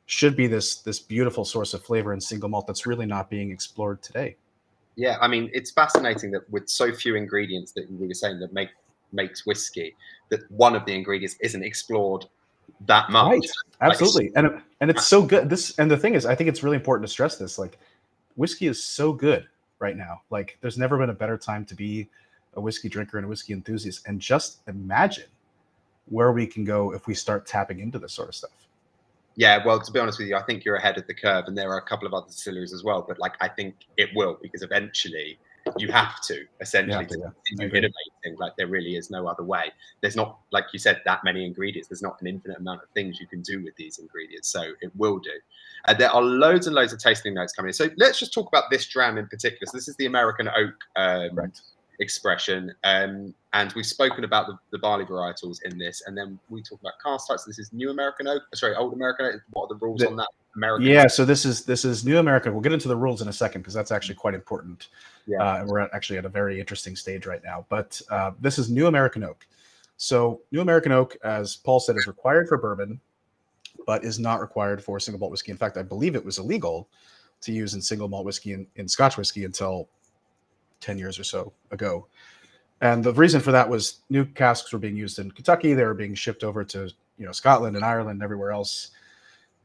should be this beautiful source of flavor in single malt that's really not being explored today. Yeah, I mean, it's fascinating that with so few ingredients that we were saying that makes whiskey, that one of the ingredients isn't explored that much. Right, absolutely. And it's so good. And the thing is, I think it's really important to stress this, like, whiskey is so good right now. Like, there's never been a better time to be a whiskey drinker and a whiskey enthusiast. And just imagine where we can go if we start tapping into this sort of stuff. Yeah, well, to be honest with you, I think you're ahead of the curve, and there are a couple of other distilleries as well. But I think it will, because eventually You have to essentially to, yeah. continue innovating. Like there really is no other way. There's not, like you said, that many ingredients. There's not an infinite amount of things you can do with these ingredients. So it will do. There are loads and loads of tasting notes coming in. So let's just talk about this dram in particular. So this is the American oak expression. And we've spoken about the barley varietals in this. And then we talk about cask types. This is new American oak. Sorry, old American oak. What are the rules on that? American. Yeah, so this is new American. We'll get into the rules in a second because that's actually quite important. And we're actually at a very interesting stage right now. But this is new American oak. So new American oak, as Paul said, is required for bourbon, but is not required for single malt whiskey. In fact, I believe it was illegal to use in single malt whiskey in Scotch whiskey until 10 years or so ago. And the reason for that was new casks were being used in Kentucky. They were being shipped over to Scotland and Ireland and everywhere else.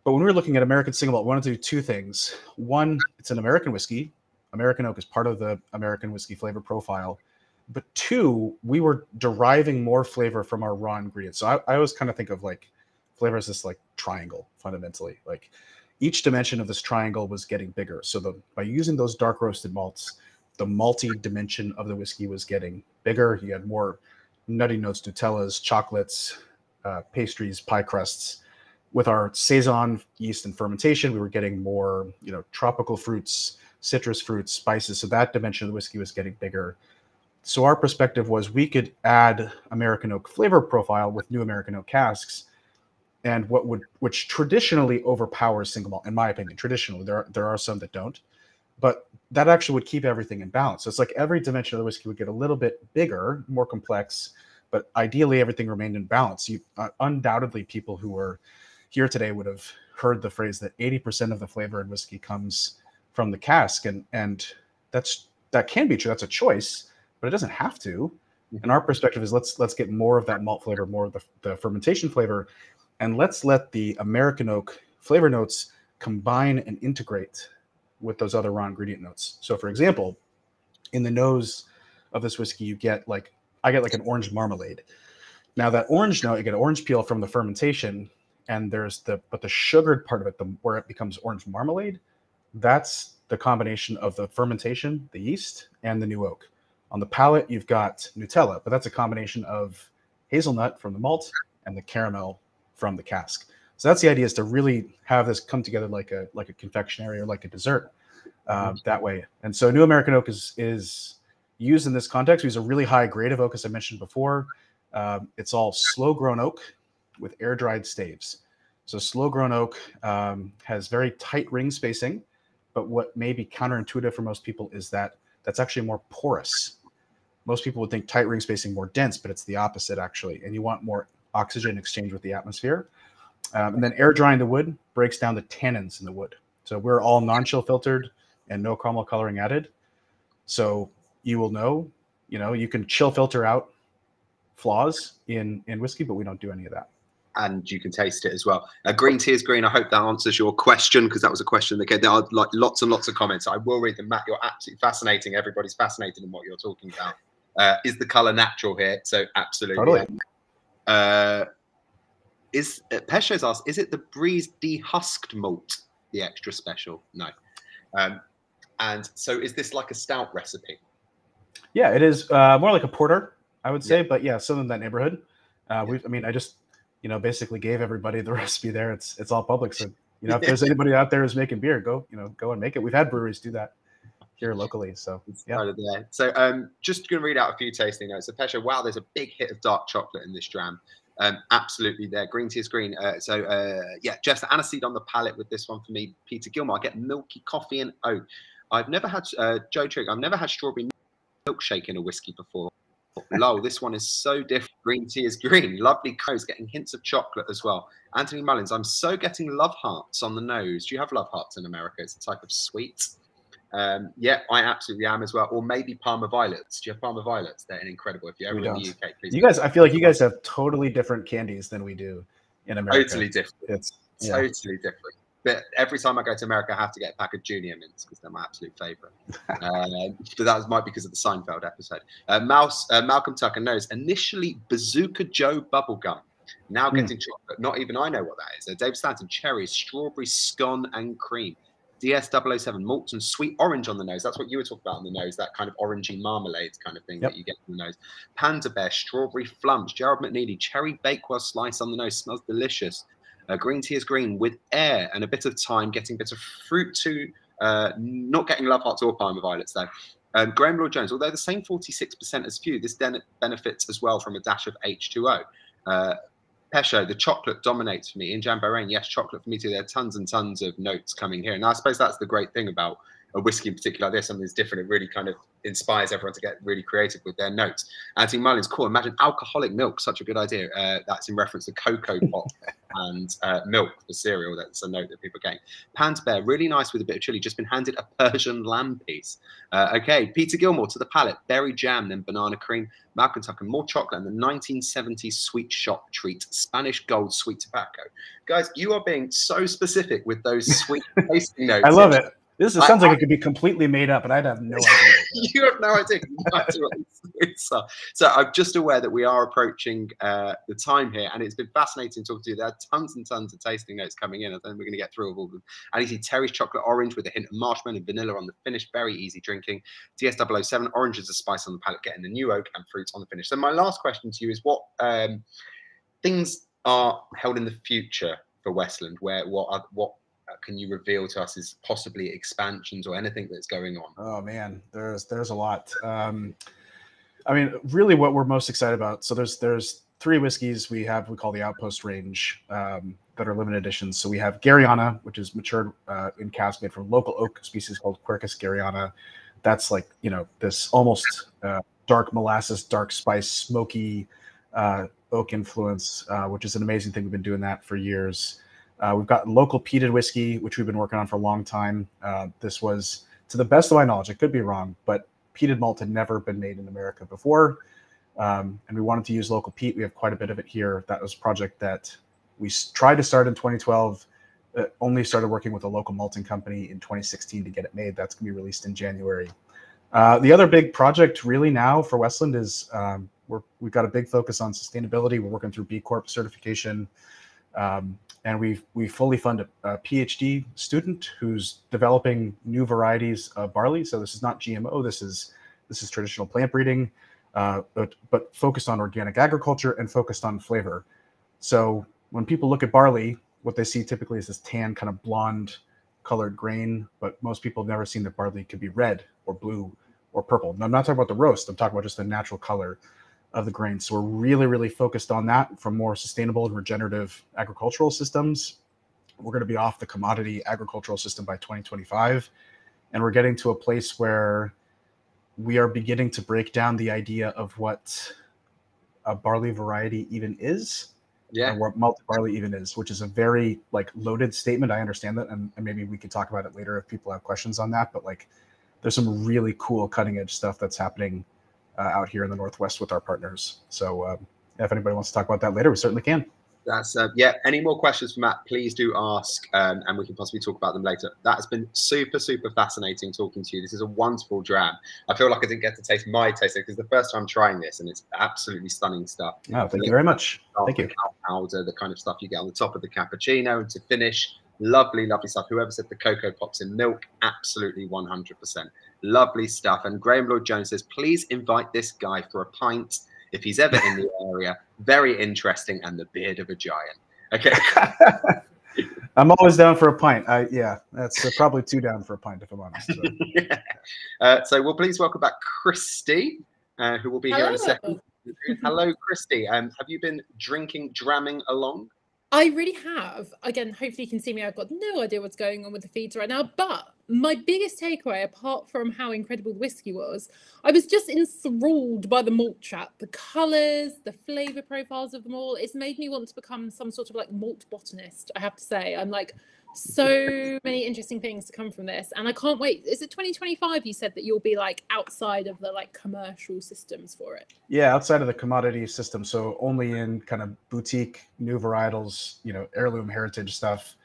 But when we were looking at American single malt, we wanted to do two things. One, it's an American whiskey. American oak is part of the American whiskey flavor profile. But two, we were deriving more flavor from our raw ingredients. So I always kind of think of like flavor as this like triangle, fundamentally. Like each dimension of this triangle was getting bigger. So by using those dark roasted malts, the malty dimension of the whiskey was getting bigger. You had more nutty notes, Nutellas, chocolates, pastries, pie crusts. With our Saison yeast and fermentation, we were getting more, tropical fruits, citrus fruits, spices. So that dimension of the whiskey was getting bigger. So our perspective was we could add American oak flavor profile with new American oak casks, and which traditionally overpowers single malt, in my opinion. Traditionally, there are some that don't, but that actually would keep everything in balance. So it's like every dimension of the whiskey would get a little bit bigger, more complex, but ideally everything remained in balance. Undoubtedly, people who were here today would have heard the phrase that 80% of the flavor in whiskey comes from the cask, and that can be true. That's a choice, but it doesn't have to. And our perspective is let's get more of that malt flavor, more of the fermentation flavor, and let's let the American oak flavor notes combine and integrate with those other raw ingredient notes. So, for example, in the nose of this whiskey, I get like an orange marmalade. Now that orange note, you get orange peel from the fermentation, and there's the sugared part of it, where it becomes orange marmalade. That's the combination of the fermentation, the yeast, and the new oak. On the palate, you've got Nutella, but that's a combination of hazelnut from the malt and the caramel from the cask. So that's the idea, is to really have this come together like a confectionery or like a dessert that way. And so new American oak is used in this context. We use a really high grade of oak, as I mentioned before. It's all slow-grown oak with air-dried staves. So slow-grown oak has very tight ring spacing, but what may be counterintuitive for most people is that that's actually more porous. Most people would think tight ring spacing more dense, but it's the opposite actually. And you want more oxygen exchange with the atmosphere. And then air drying the wood breaks down the tannins in the wood. So we're all non-chill filtered and no caramel coloring added. So you will know, you can chill filter out flaws in whiskey, but we don't do any of that. And you can taste it as well. Green tea is green. I hope that answers your question, because that was a question that came. There are like lots and lots of comments. I will read them. Matt, you're absolutely fascinating. Everybody's fascinated in what you're talking about. Is the color natural here? So absolutely. Totally. Pesha's asked, is it the Breeze dehusked malt, the extra special? No. And so is this like a stout recipe? Yeah, it is more like a porter, I would say, but yeah, some in that neighborhood. I just, basically gave everybody the recipe there. It's all public. So, if there's anybody out there who's making beer, go and make it. We've had breweries do that here locally. So, yeah. So, just going to read out a few tasting notes. So, Pesha, wow, there's a big hit of dark chocolate in this dram. Absolutely there. Green tea is green. Jeff's the aniseed on the palate with this one for me. Peter Gilmore, I get milky coffee and oat. I've never had, Joe Trigg, I've never had strawberry milkshake in a whiskey before. Lol, this one is so different. Green tea is green. Lovely nose, getting hints of chocolate as well. Anthony Mullins, I'm so getting love hearts on the nose. Do you have love hearts in America? It's a type of sweet. Yeah, I absolutely am as well. Or maybe Parma Violets. Do you have Parma Violets? They're incredible. If you're ever in the UK, please. You guys, I feel like you guys have totally different candies than we do in America. Totally different. It's totally different. But every time I go to America, I have to get a pack of Junior Mints because they're my absolute favorite. But that might be because of the Seinfeld episode. Malcolm Tucker knows, initially Bazooka Joe bubblegum, now getting chocolate. Not even I know what that is. Dave Stanton, cherries, strawberry, scone, and cream. DS007 malt and sweet orange on the nose. That's what you were talking about on the nose, that kind of orangey marmalade kind of thing that you get on the nose. Panda Bear, strawberry flumps, Gerald McNeely, cherry bakewell slice on the nose, smells delicious. Green tea is green with air and a bit of thyme, getting a bit of fruit to, not getting love hearts or Parma violets though. Graham Lord Jones, although the same 46% as few, this benefits as well from a dash of H2O. Pesho, the chocolate dominates for me. In Jamboree, yes, chocolate for me too. There are tons and tons of notes coming here. And I suppose that's the great thing about a whiskey in particular like this, something that's different. It really kind of inspires everyone to get really creative with their notes. Anthony Mullins, cool. Imagine alcoholic milk, such a good idea. That's in reference to Cocoa Pop and milk for cereal. That's a note that people are getting. Panda Bear, really nice with a bit of chili. Just been handed a Persian lamb piece. Okay, Peter Gilmore, to the palate. Berry jam, then banana cream. Malcolm Tucker, more chocolate, and the 1970s sweet shop treat, Spanish Gold sweet tobacco. Guys, you are being so specific with those sweet tasting notes. I love it. This sounds like it could be completely made up, and I'd have no idea. You have no idea. So I'm just aware that we are approaching the time here, and it's been fascinating talking to you. There are tons and tons of tasting notes coming in. I think we're going to get through all of them. And you see Terry's chocolate orange with a hint of marshmallow and vanilla on the finish. Very easy drinking. DS007, orange is a spice on the palate, getting the new oak and fruits on the finish. So my last question to you is what things are held in the future for Westland? What can you reveal to us is possibly expansions or anything that's going on? Oh man, there's a lot. I mean, really what we're most excited about. So there's 3 whiskeys we call the Outpost range that are limited editions. So we have Garyana, which is matured in cask made from local oak species called Quercus Garyana. That's like, this almost dark molasses, dark spice, smoky oak influence, which is an amazing thing. We've been doing that for years. We've got local peated whiskey, which we've been working on for a long time. This was, to the best of my knowledge, I could be wrong, but peated malt had never been made in America before. And we wanted to use local peat. We have quite a bit of it here. That was a project that we tried to start in 2012, only started working with a local malting company in 2016 to get it made. That's going to be released in January. The other big project really now for Westland is we've got a big focus on sustainability. We're working through B Corp certification. And we fully fund a PhD student who's developing new varieties of barley. So this is not GMO. This is traditional plant breeding, but focused on organic agriculture and focused on flavor. So when people look at barley, what they see typically is this tan kind of blonde colored grain. But most people have never seen that barley could be red or blue or purple. And I'm not talking about the roast. I'm talking about just the natural color of the grain. So we're really, really focused on that for more sustainable and regenerative agricultural systems. We're going to be off the commodity agricultural system by 2025. And we're getting to a place where we are beginning to break down the idea of what a barley variety even is. Yeah. And what malted barley even is, which is a very loaded statement. I understand that. And maybe we could talk about it later if people have questions on that. But there's some really cool cutting edge stuff that's happening out here in the Northwest with our partners. So if anybody wants to talk about that later, we certainly can. That's any more questions for Matt, please do ask, and we can possibly talk about them later. That has been super, super fascinating talking to you. This is a wonderful dram. I feel like I didn't get to taste my taste because the first time trying this, and it's absolutely stunning stuff. Oh, thank you very much. Thank you. Powder, the kind of stuff you get on the top of the cappuccino, and to finish, lovely, lovely stuff. Whoever said the cocoa pops in milk, absolutely 100%. Lovely stuff. And Graham Lord Jones says, please invite this guy for a pint if he's ever in the area. Very interesting, and the beard of a giant. Okay. I'm always down for a pint. Yeah, that's probably 2 down for a pint, if I'm honest. So, so we'll please welcome back Christy, who will be here in a second. Hello, Christy. Have you been dramming along? I really have. Again, hopefully you can see me. I've got no idea what's going on with the feeds right now. But my biggest takeaway, apart from how incredible the whiskey was, I was just enthralled by the malt chat. The colours, the flavour profiles of them all. It's made me want to become some sort of malt botanist, I have to say. I'm so many interesting things to come from this. And I can't wait. Is it 2025 you said that you'll be outside of the commercial systems for it? Yeah, outside of the commodity system. So only in kind of boutique new varietals, heirloom heritage stuff,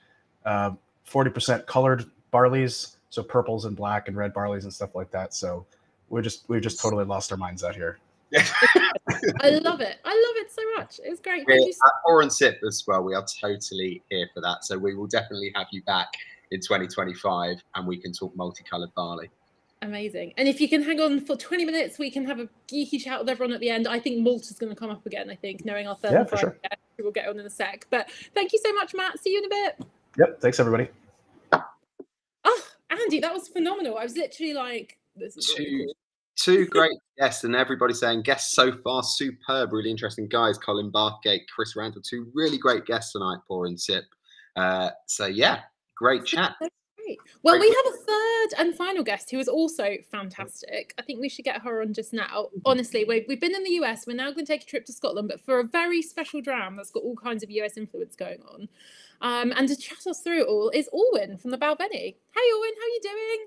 40% colored barleys. So purples and black and red barleys and stuff like that. So we just totally lost our minds out here. I love it. I love it so much. It's great. At Pour and Sip as well, we are totally here for that. So we will definitely have you back in 2025, and we can talk multicolored barley. Amazing. And if you can hang on for 20 minutes, we can have a geeky chat with everyone at the end. I think Malt is going to come up again, I think, knowing our third and final guest. We'll get on in a sec. But thank you so much, Matt. See you in a bit. Yep. Thanks, everybody. Oh, Andy, that was phenomenal. I was literally like, this is really cool. Two great guests, and everybody saying guests so far superb, really interesting guys. Colin Bathgate, Chris Randall, two really great guests tonight, Pour and Sip. So yeah, great chat. Great. Well, we have a third and final guest who is also fantastic. I think we should get her on just now. Honestly, we've been in the US. We're now going to take a trip to Scotland, but for a very special dram that's got all kinds of US influence going on. And to chat us through it all is Alwyn from the Balvenie. Hey, Alwyn, how are you doing?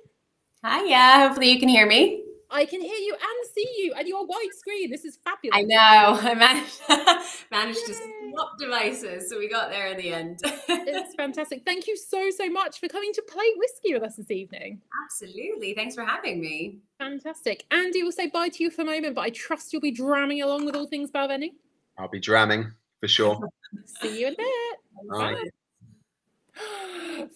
Hi, yeah. Hopefully you can hear me. I can hear you and see you, and you're widescreen. This is fabulous. I know. I managed to swap devices, so we got there in the end. It's fantastic. Thank you so much for coming to play whiskey with us this evening. Absolutely. Thanks for having me. Fantastic. Andy will say bye to you for a moment, but I trust you'll be dramming along with all things Balvenie. I'll be dramming for sure. See you in a bit. Bye.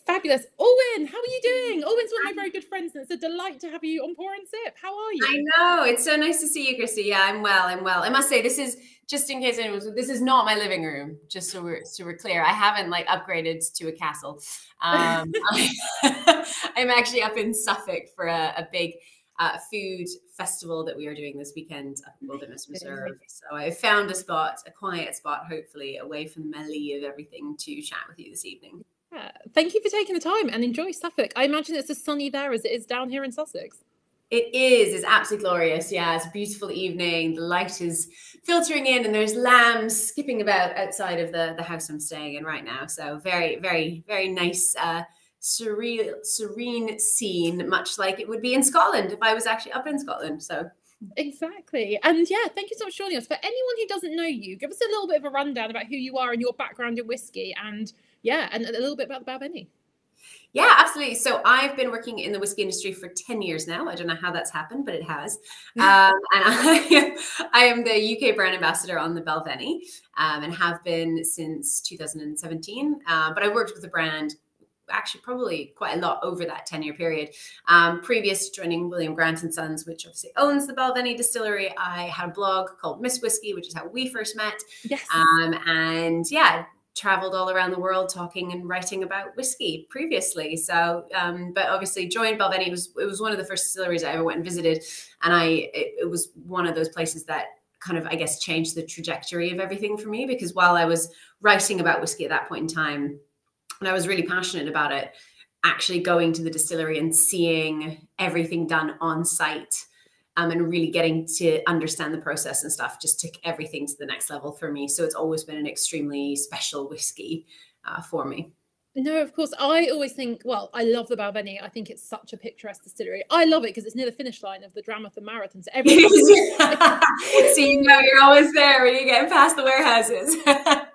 Fabulous. Owen, how are you doing? Owen's one of my very good friends, and it's a delight to have you on Pour and Sip. How are you? I know. It's so nice to see you, Christy. Yeah, I'm well. I must say, this is, just in case anyone was, this is not my living room, just so we're clear. I haven't like upgraded to a castle. I'm actually up in Suffolk for a big food festival that we are doing this weekend up in Wilderness Reserve. So I found a quiet spot, hopefully away from the melee of everything, to chat with you this evening. Yeah. Thank you for taking the time, and enjoy Suffolk. I imagine it's as sunny there as it is down here in Sussex. It is. It's absolutely glorious. Yeah, it's a beautiful evening. The light is filtering in, and there's lambs skipping about outside of the house I'm staying in right now. So very, very, very nice, serene scene, much like it would be in Scotland if I was actually up in Scotland. So exactly. And yeah, tanyou so much for joining us. For anyone who doesn't know you, give us a little bit of a rundown about who you are and your background in whiskey, and a little bit about the Balvenie. Yeah, absolutely. So I've been working in the whiskey industry for 10 years now. I don't know how that's happened, but it has. And I am the UK brand ambassador on the Balvenie, and have been since 2017. But I worked with the brand actually probably quite a lot over that 10-year period. Previous to joining William Grant & Sons, which obviously owns the Balvenie distillery, I had a blog called Miss Whiskey, which is how we first met. Yes. And yeah, traveled all around the world talking and writing about whiskey previously. So, but obviously joined Balvenie. It was one of the first distilleries I ever went and visited. And it was one of those places that kind of, I guess, changed the trajectory of everything for me, because while I was writing about whiskey at that point in time, and I was really passionate about it, actually going to the distillery and seeing everything done on site, and really getting to understand the process and stuff just took everything to the next level for me. So it's always been an extremely special whiskey for me. No, of course. I always think, well, I love the Balvenie. I think it's such a picturesque distillery. I love it because it's near the finish line of the Dramathon Marathon. So so you know you're always there when you're getting past the warehouses.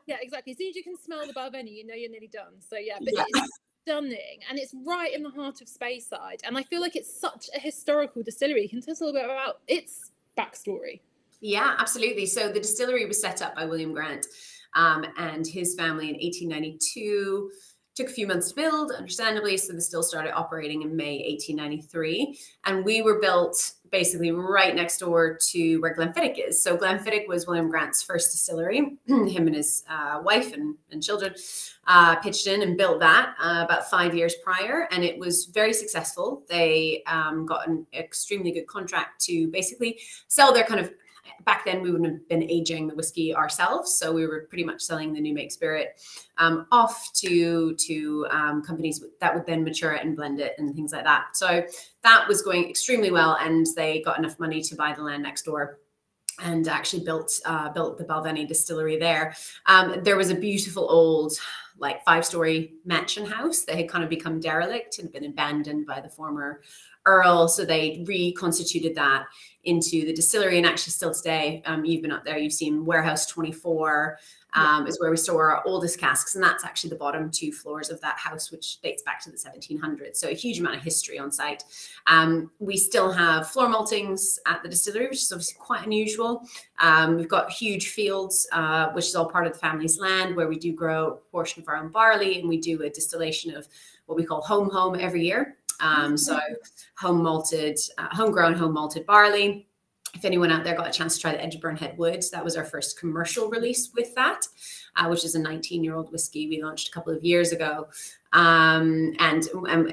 Yeah, exactly. As soon as you can smell the Balvenie, you know you're nearly done. So yeah, but it's stunning, and it's right in the heart of Speyside. And I feel like it's such a historical distillery. Can you tell us a little bit about its backstory? Yeah, absolutely. So the distillery was set up by William Grant and his family in 1892. Took a few months to build, understandably, so the still started operating in May 1893. And we were built basically right next door to where Glenfiddich is. So Glenfiddich was William Grant's first distillery. Him and his wife and children pitched in and built that about 5 years prior. And it was very successful. They got an extremely good contract to basically sell their kind of, back then we wouldn't have been aging the whiskey ourselves. So we were pretty much selling the new make spirit off to companies that would then mature it and blend it and things like that. So that was going extremely well. And they got enough money to buy the land next door and actually built the Balvenie distillery there. There was a beautiful old, like 5-story mansion house that had kind of become derelict and been abandoned by the former Earl. So they reconstituted that into the distillery, and actually still today, you've been up there, you've seen Warehouse 24 is where we store our oldest casks, and that's actually the bottom 2 floors of that house, which dates back to the 1700s. So a huge amount of history on site. We still have floor maltings at the distillery, which is obviously quite unusual. We've got huge fields, which is all part of the family's land, where we do grow a portion of our own barley, and we do a distillation of what we call home every year. So homegrown, home malted barley. If anyone out there got a chance to try the Edgeburn Head Wood, that was our first commercial release with that, which is a 19-year-old whiskey we launched a couple of years ago. And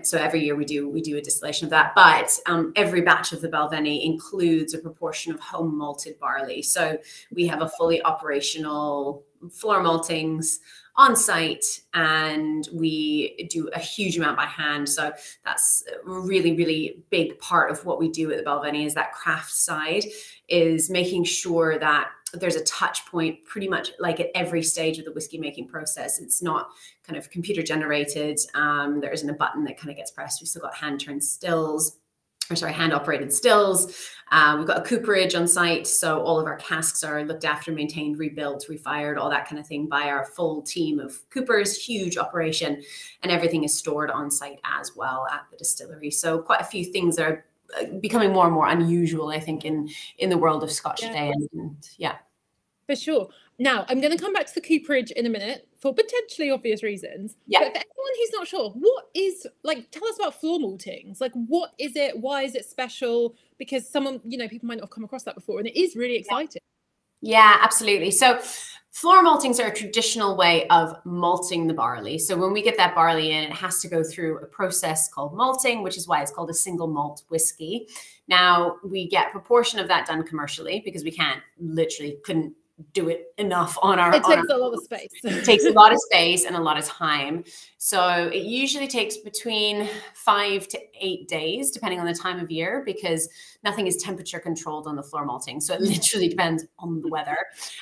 so every year we do a distillation of that. But every batch of the Balvenie includes a proportion of home malted barley. So we have a fully operational floor maltings on site, and we do a huge amount by hand. So that's a really, really big part of what we do at the Balvenie, is that craft side, is making sure that there's a touch point pretty much like at every stage of the whiskey making process. It's not kind of computer generated. There isn't a button that kind of gets pressed. We've still got hand operated stills. We've got a cooperage on site. So all of our casks are looked after, maintained, rebuilt, refired, all that kind of thing by our full team of coopers, huge operation, and everything is stored on site as well at the distillery. So quite a few things are becoming more and more unusual, I think, in the world of Scotch today. And yeah. For sure. Now, I'm going to come back to the cooperage in a minute for potentially obvious reasons. Yeah. But for anyone who's not sure, what is, like, tell us about floor maltings. Like, what is it? Why is it special? Because someone, people might not have come across that before, and it is really exciting. Yeah, absolutely. So floor maltings are a traditional way of malting the barley. So when we get that barley in, it has to go through a process called malting, which is why it's called a single malt whiskey. Now, we get a proportion of that done commercially because we couldn't do it enough on our. It takes a lot of space. It takes a lot of space and a lot of time. So it usually takes between 5 to 8 days, depending on the time of year, because nothing is temperature controlled on the floor malting. So it literally depends on the weather.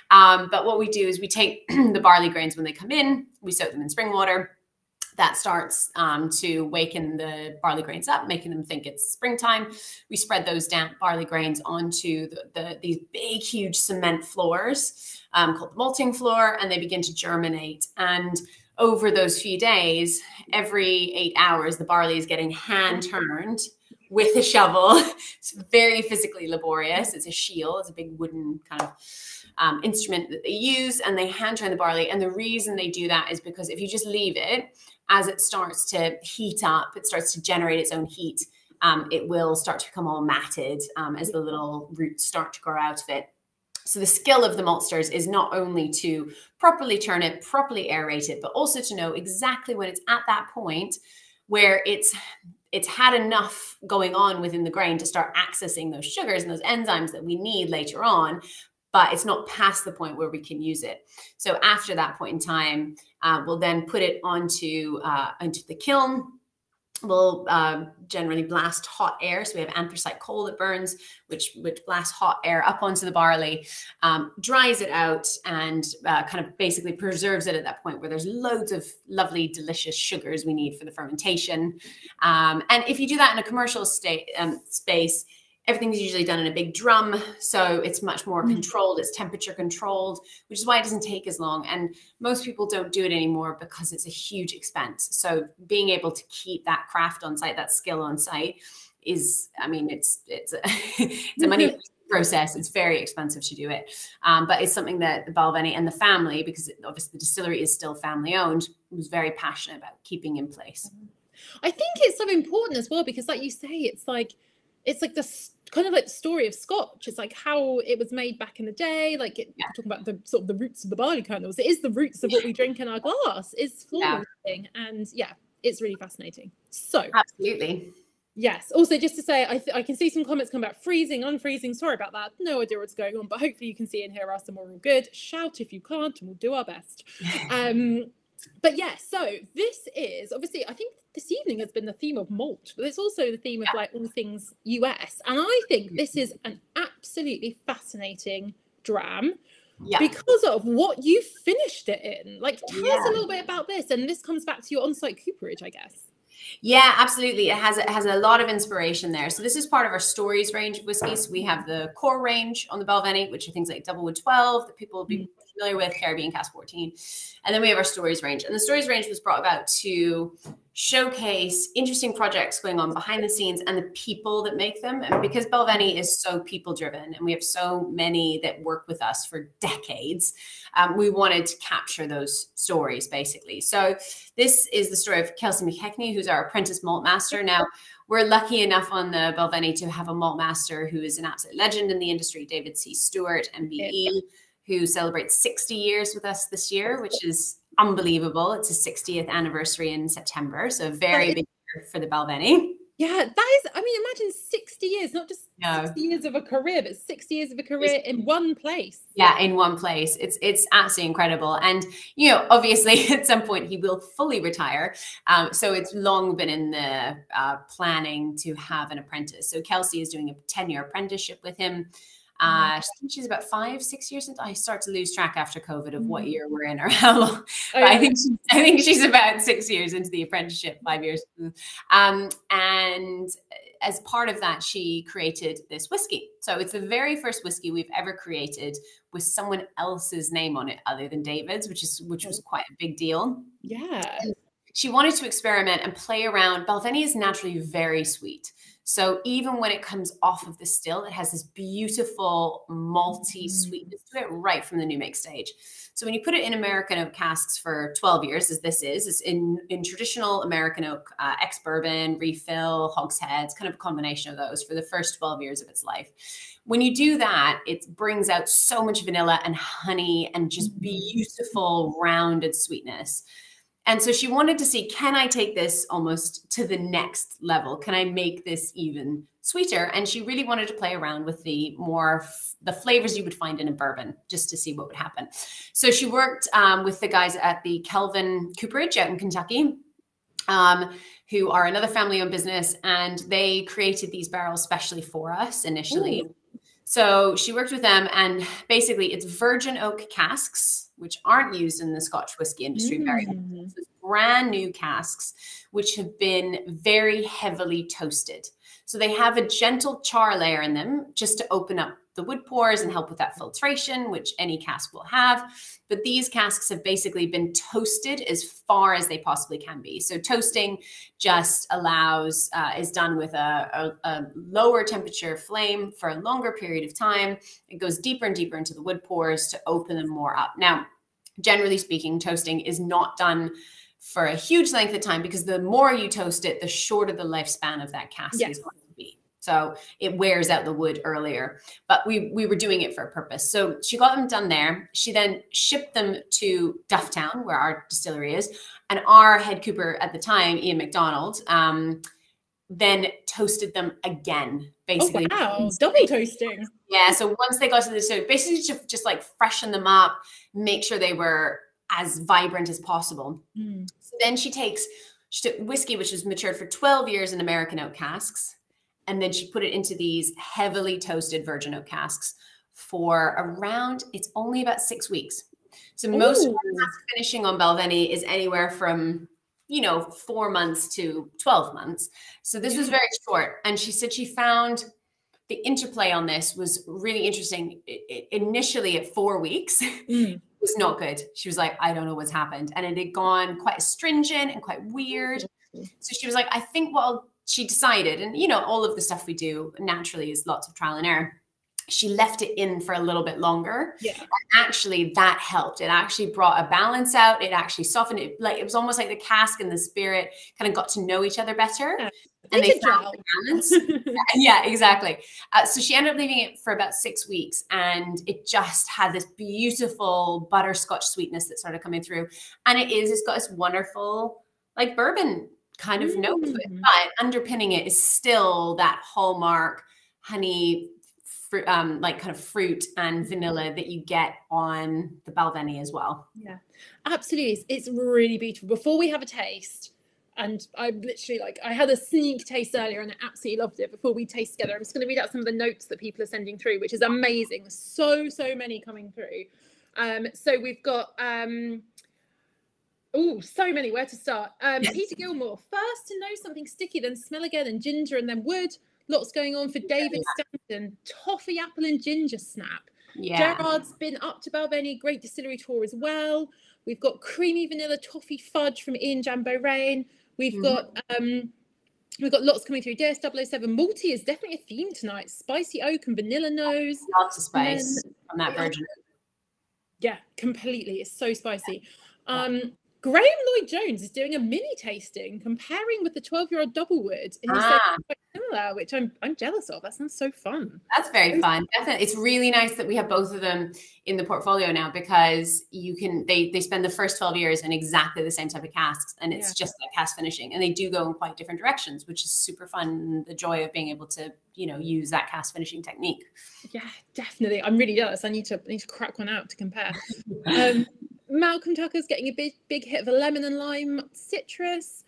But what we do is we take the barley grains when they come in, we soak them in spring water. That starts to waken the barley grains up, making them think it's springtime. We spread those damp barley grains onto these big, huge cement floors called the malting floor, and they begin to germinate. And over those few days, every 8 hours, the barley is getting hand-turned with a shovel. It's very physically laborious. It's a shield. It's a big wooden kind of instrument that they use, and they hand-turn the barley. And the reason they do that is because if you just leave it, as it starts to heat up, it starts to generate its own heat. It will start to become all matted as the little roots start to grow out of it. So the skill of the maltsters is not only to properly turn it, properly aerate it, but also to know exactly when it's at that point where it's had enough going on within the grain to start accessing those sugars and those enzymes that we need later on, but it's not past the point where we can use it. So after that point in time, we'll then put it onto the kiln. We'll generally blast hot air. So we have anthracite coal that burns, which blasts hot air up onto the barley, dries it out, and kind of basically preserves it at that point where there's loads of lovely, delicious sugars we need for the fermentation. And if you do that in a commercial space, everything's usually done in a big drum, so it's much more controlled. It's temperature controlled, which is why it doesn't take as long. And most people don't do it anymore because it's a huge expense. So being able to keep that craft on site, that skill on site, is, I mean, it's a money process. It's very expensive to do it, but it's something that the Balvenie and the family, because obviously the distillery is still family owned, was very passionate about keeping in place. I think it's so important as well because, like you say, it's like the kind of like the story of Scotch. It's like how it was made back in the day. Like talking about the sort of the roots of the barley kernels. It is the roots of what we drink in our glass. Is floor malting, and it's really fascinating. So absolutely. Yes. Also, just to say, I can see some comments come about freezing, unfreezing. Sorry about that. No idea what's going on, but hopefully you can see and hear us and we're all good. Shout if you can't, and we'll do our best. But yeah, so this is obviously, I think this evening has been the theme of malt, but it's also the theme of like all things US. And I think this is an absolutely fascinating dram because of what you finished it in. Like, tell us a little bit about this. And this comes back to your on-site cooperage, I guess. Yeah, absolutely. It has a lot of inspiration there. So this is part of our Stories range of whiskeys. We have the core range on the Balvenie, which are things like Doublewood 12 that people will be familiar with, Caribbean Cask 14. And then we have our Stories range. And the Stories range was brought about to showcase interesting projects going on behind the scenes and the people that make them. And because Balvenie is so people driven and we have so many that work with us for decades, we wanted to capture those stories basically. So this is the story of Kelsey McKechnie, who's our apprentice malt master. Now, we're lucky enough on the Balvenie to have a malt master who is an absolute legend in the industry, David C. Stewart, MBE, who celebrates 60 years with us this year, which is unbelievable. It's his 60th anniversary in September. So very big year for the Balvenie. Yeah, that is, I mean, imagine 60 years, not just 60 years of a career, but 60 years of a career in one place. Yeah, in one place. It's absolutely incredible. And, you know, obviously at some point he will fully retire. So it's long been in the planning to have an apprentice. So Kelsey is doing a 10-year apprenticeship with him. I think she's about 5-6 years into. I start to lose track after COVID of what year we're in or how long. But I think she's about 6 years into the apprenticeship, 5 years. And as part of that, she created this whiskey. So it's the very first whiskey we've ever created with someone else's name on it other than David's, which was quite a big deal. Yeah. And she wanted to experiment and play around. Balvenie is naturally very sweet. So even when it comes off of the still, it has this beautiful malty sweetness to it right from the new make stage. So when you put it in American oak casks for 12 years, as this is in traditional American oak, ex-bourbon, refill, hogsheads, kind of a combination of those for the first 12 years of its life. When you do that, it brings out so much vanilla and honey and just beautiful rounded sweetness. And so she wanted to see, can I take this almost to the next level? Can I make this even sweeter? And she really wanted to play around with the flavors you would find in a bourbon, just to see what would happen. So she worked with the guys at the Kelvin Cooperage out in Kentucky, who are another family-owned business, and they created these barrels specially for us initially. Ooh. So she worked with them, and basically it's virgin oak casks, which aren't used in the Scotch whiskey industry very much. So it's brand new casks, which have been very heavily toasted. So they have a gentle char layer in them just to open up the wood pores and help with that filtration, which any cask will have. But these casks have basically been toasted as far as they possibly can be. So toasting just allows, is done with a lower temperature flame for a longer period of time. It goes deeper and deeper into the wood pores to open them more up. Now, generally speaking, toasting is not done for a huge length of time because the more you toast it, the shorter the lifespan of that cask is going to be. So it wears out the wood earlier, but we were doing it for a purpose. So she got them done there. She then shipped them to Dufftown, where our distillery is. And our head cooper at the time, Ian McDonald, then toasted them again, basically. Oh, wow. Double toasting. Yeah. So once they got to the distillery, basically just like freshen them up, make sure they were as vibrant as possible. So then she took whiskey, which was matured for 12 years in American oak casks. And then she put it into these heavily toasted virgin oak casks for around, it's only about 6 weeks. So most of our cask finishing on Balvenie is anywhere from, 4 months to 12 months. So this was very short. And she said she found the interplay on this was really interesting. Initially at 4 weeks, it was not good. She was like, I don't know what's happened. And it had gone quite astringent and quite weird. So she was like, I think she decided, and all of the stuff we do naturally is lots of trial and error. She left it in for a little bit longer. Yeah. And actually that helped. It actually brought a balance out. It actually softened it. Like it was almost like the cask and the spirit kind of got to know each other better. Yeah. And they found the balance. Yeah, exactly. So she ended up leaving it for about 6 weeks, and it just had this beautiful butterscotch sweetness that started coming through. And it's got this wonderful like bourbon kind of note to it, but underpinning it is still that hallmark honey, like kind of fruit and vanilla that you get on the Balvenie as well. Yeah, absolutely. It's really beautiful. Before we have a taste, and I literally I had a sneak taste earlier and I absolutely loved it. Before we taste together, I'm just going to read out some of the notes that people are sending through, which is amazing. So many coming through. So we've got so many. Where to start? Peter Gilmore. First to know something sticky, then smell again, and ginger, and then wood. Lots going on for David Stanton. Toffee, apple, and ginger snap. Yeah. Gerard's been up to Balvenie. Great distillery tour as well. We've got creamy vanilla toffee fudge from Ian Jambo Rain. We've got lots coming through. DS007 Malty is definitely a theme tonight. Spicy oak and vanilla nose. Lots of spice from that virgin oak. Yeah, completely. It's so spicy. Graham Lloyd-Jones is doing a mini tasting comparing with the 12-year-old Doublewood, and he said quite similar, which I'm jealous of. That sounds so fun. That's very fun. Definitely, it's really nice that we have both of them in the portfolio now, because you can they spend the first 12 years in exactly the same type of casks, and it's just like cask finishing, and they do go in quite different directions, which is super fun. The joy of being able to use that cask finishing technique. Yeah, definitely. I'm really jealous. I need to crack one out to compare. Malcolm Tucker's getting a big hit of a lemon and lime citrus.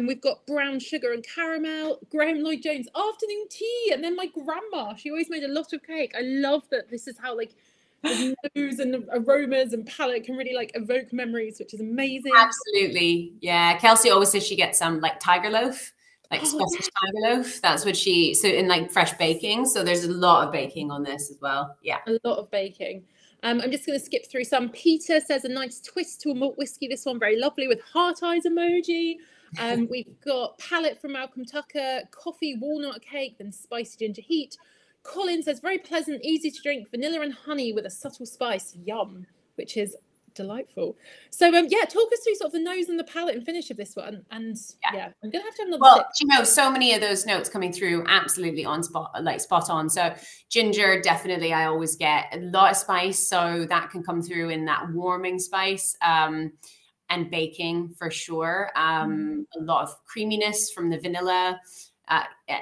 We've got brown sugar and caramel. Graham Lloyd-Jones, afternoon tea. And then my grandma, she always made a lot of cake. I love that this is how like the nose and the aromas and palate can really like evoke memories, which is amazing. Absolutely. Yeah. Kelsey always says she gets some like tiger loaf, like Scottish tiger loaf. That's what so in like fresh baking. So there's a lot of baking on this as well. Yeah. A lot of baking. I'm just going to skip through some. Peter says a nice twist to a malt whiskey. This one very lovely with heart eyes emoji. We've got palette from Malcolm Tucker, coffee, walnut cake, then spicy ginger heat. Colin says very pleasant, easy to drink, vanilla and honey with a subtle spice. Yum, which is delightful. So yeah, talk us through sort of the nose and the palate and finish of this one. And yeah I'm gonna have to have another sip. So many of those notes coming through absolutely on spot on. So ginger, definitely, I always get a lot of spice, so that can come through in that warming spice. And baking for sure. A lot of creaminess from the vanilla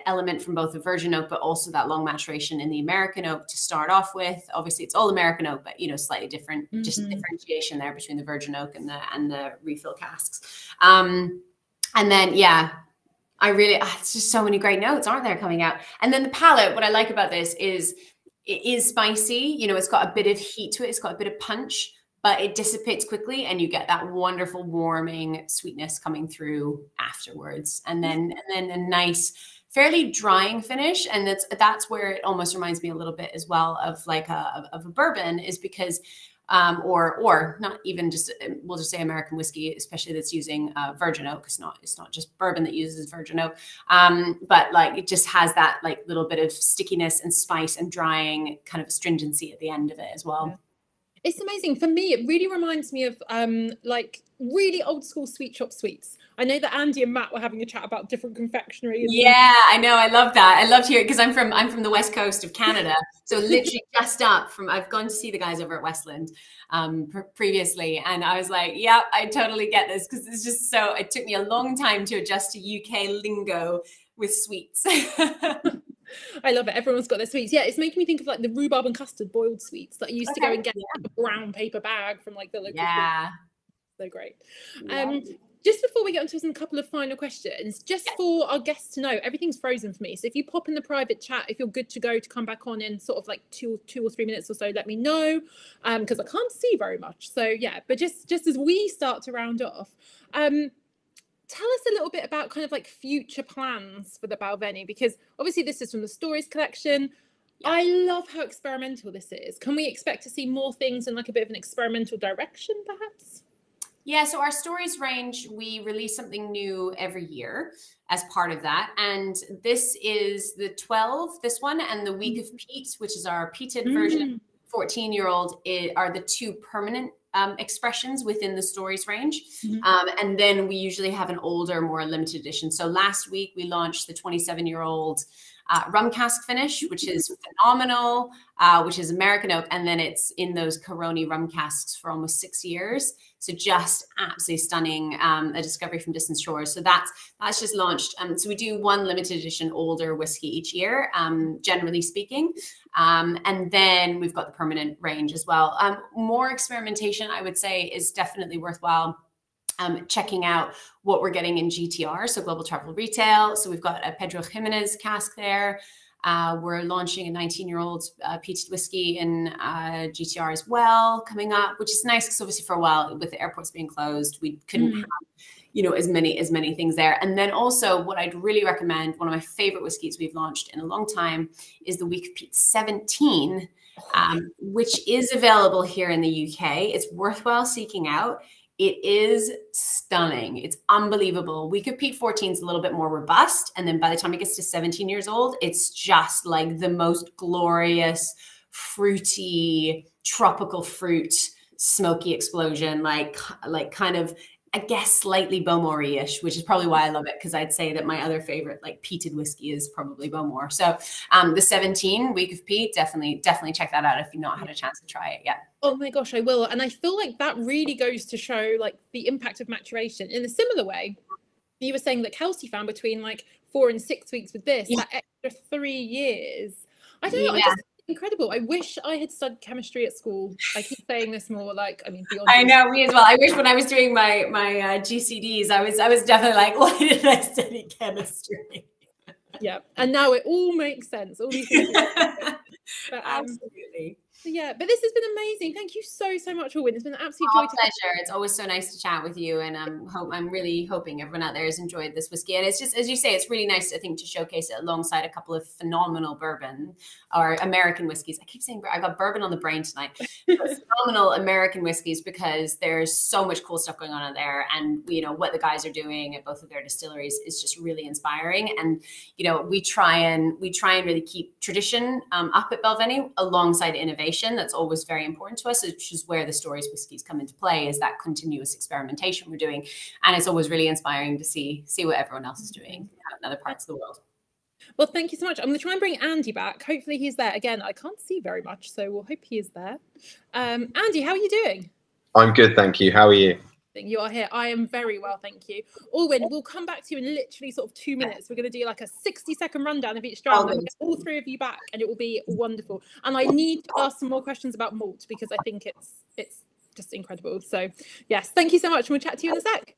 element from both the virgin oak, but also that long maturation in the American oak to start off with. Obviously, it's all American oak, but slightly different, just differentiation there between the virgin oak and the refill casks. And then it's just so many great notes, aren't there, coming out? And then the palate. What I like about this is it is spicy. It's got a bit of heat to it. It's got a bit of punch, but it dissipates quickly, and you get that wonderful warming sweetness coming through afterwards. And then a nice, fairly drying finish. And that's where it almost reminds me a little bit as well of like a bourbon, is because, or not even just, we'll just say American whiskey, especially that's using virgin oak. It's not just bourbon that uses virgin oak, but like it just has that like little bit of stickiness and spice and drying kind of astringency at the end of it as well. Yeah. It's amazing. For me, it really reminds me of like really old school sweet shop sweets. I know that Andy and Matt were having a chat about different confectionery. Yeah, I know. I love that. I love to hear it because I'm from the west coast of Canada. So literally just up from, I've gone to see the guys over at Westland previously. And I was like, yeah, I totally get this, because it's just it took me a long time to adjust to UK lingo with sweets. I love it. Everyone's got their sweets. Yeah, it's making me think of like the rhubarb and custard boiled sweets that I used to go and get a brown paper bag from like the local store. So great. Just before we get onto a couple of final questions, just for our guests to know, everything's frozen for me. So if you pop in the private chat, if you're good to go to come back on in sort of like two or 3 minutes or so, let me know, because I can't see very much. So yeah, but just as we start to round off, tell us a little bit about kind of like future plans for the Balvenie, because obviously this is from the Stories collection. Yeah. I love how experimental this is. Can we expect to see more things in like a bit of an experimental direction, perhaps? Yeah, so our Stories range, we release something new every year as part of that. And this is the 12, this one, and the Week of Peat, which is our peated version, 14-year-old, are the two permanent expressions within the Stories range. And then we usually have an older, more limited edition. So last week we launched the 27-year-old rum cask finish, which is phenomenal, which is American oak. And then it's in those Caroni rum casks for almost 6 years. So just absolutely stunning, a discovery from distant shores. So that's just launched. So we do one limited edition older whiskey each year, generally speaking. And then we've got the permanent range as well. More experimentation, I would say, is definitely worthwhile. Checking out what we're getting in GTR, so Global Travel Retail. So we've got a Pedro Jimenez cask there. We're launching a 19-year-old peated whiskey in GTR as well coming up, which is nice because obviously for a while with the airports being closed, we couldn't have, as many things there. And then also what I'd really recommend, one of my favorite whiskeys we've launched in a long time, is the Week of Peat 17, which is available here in the UK. It's worthwhile seeking out. It is stunning. It's unbelievable. Week of Peat 14 is a little bit more robust. And then by the time it gets to 17 years old, it's just like the most glorious, fruity, tropical fruit, smoky explosion, like kind of, I guess, slightly Beaumont-ish, which is probably why I love it, because I'd say that my other favorite like peated whiskey is probably Beaumont. So the 17 Week of Peat, definitely check that out if you've not had a chance to try it yet. Oh my gosh, I will. And I feel like that really goes to show like the impact of maturation. In a similar way, you were saying that Kelsey found between like 4 and 6 weeks with this, that extra 3 years. I don't know. I just incredible. I wish I had studied chemistry at school. I keep saying this more, like, I mean, beyond. I know, me as well. I wish when I was doing my GCDs, I was definitely like, why did I study chemistry? Yeah, and now it all makes sense. All these things. But, absolutely. Yeah, but this has been amazing. Thank you so much, Owen. It's been an absolute joy. Pleasure. It's always so nice to chat with you, and I'm really hoping everyone out there has enjoyed this whiskey. And it's just, as you say, it's really nice, I think, to showcase it alongside a couple of phenomenal bourbon or American whiskeys. I keep saying I got bourbon on the brain tonight. Phenomenal American whiskeys, because there's so much cool stuff going on out there, and you know what the guys are doing at both of their distilleries is just really inspiring. And you know, we try and really keep tradition up at Balvenie alongside innovation. That's always very important to us, which is where the Stories whiskeys come into play, is that continuous experimentation we're doing. And it's always really inspiring to see what everyone else is doing in other parts of the world. Well, thank you so much. I'm going to try and bring Andy back. Hopefully he's there. Again, I can't see very much, so we'll hope he is there. Andy, how are you doing? I'm good, thank you. How are you? You are here. I am very well, thank you. Owen, we'll come back to you in literally sort of 2 minutes. We're going to do like a 60-second rundown of each strand, and we'll get all 3 of you back, and it will be wonderful. And I need to ask some more questions about malt, because I think it's just incredible. So yes, thank you so much, and we'll chat to you in a sec.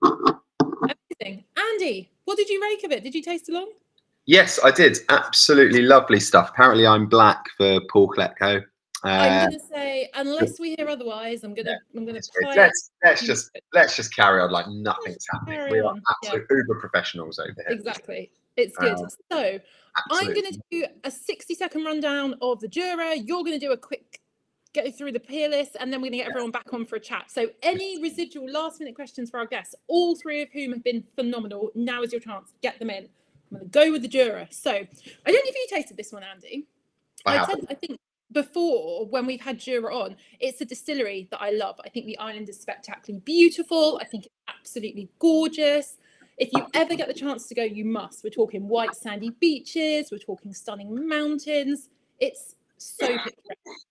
Amazing. Andy, what did you make of it? Did you taste along? Yes, I did. Absolutely lovely stuff. Apparently I'm black for Paul Kletko. I'm gonna say, unless we hear otherwise, I'm gonna let's just carry on like nothing's happening. We are absolute uber professionals over here. Exactly, it's good. So I'm gonna do a 60-second rundown of the Jura. You're gonna do a quick go through the Peerless, and then we're gonna get everyone back on for a chat. So any residual last-minute questions for our guests, all 3 of whom have been phenomenal. Now is your chance. Get them in. I'm gonna go with the Jura. So I don't know if you tasted this one, Andy. I think before, when we've had Jura on, it's a distillery that I love. I think the island is spectacularly beautiful. I think it's absolutely gorgeous. If you ever get the chance to go, you must. We're talking white sandy beaches. We're talking stunning mountains. It's so picturesque.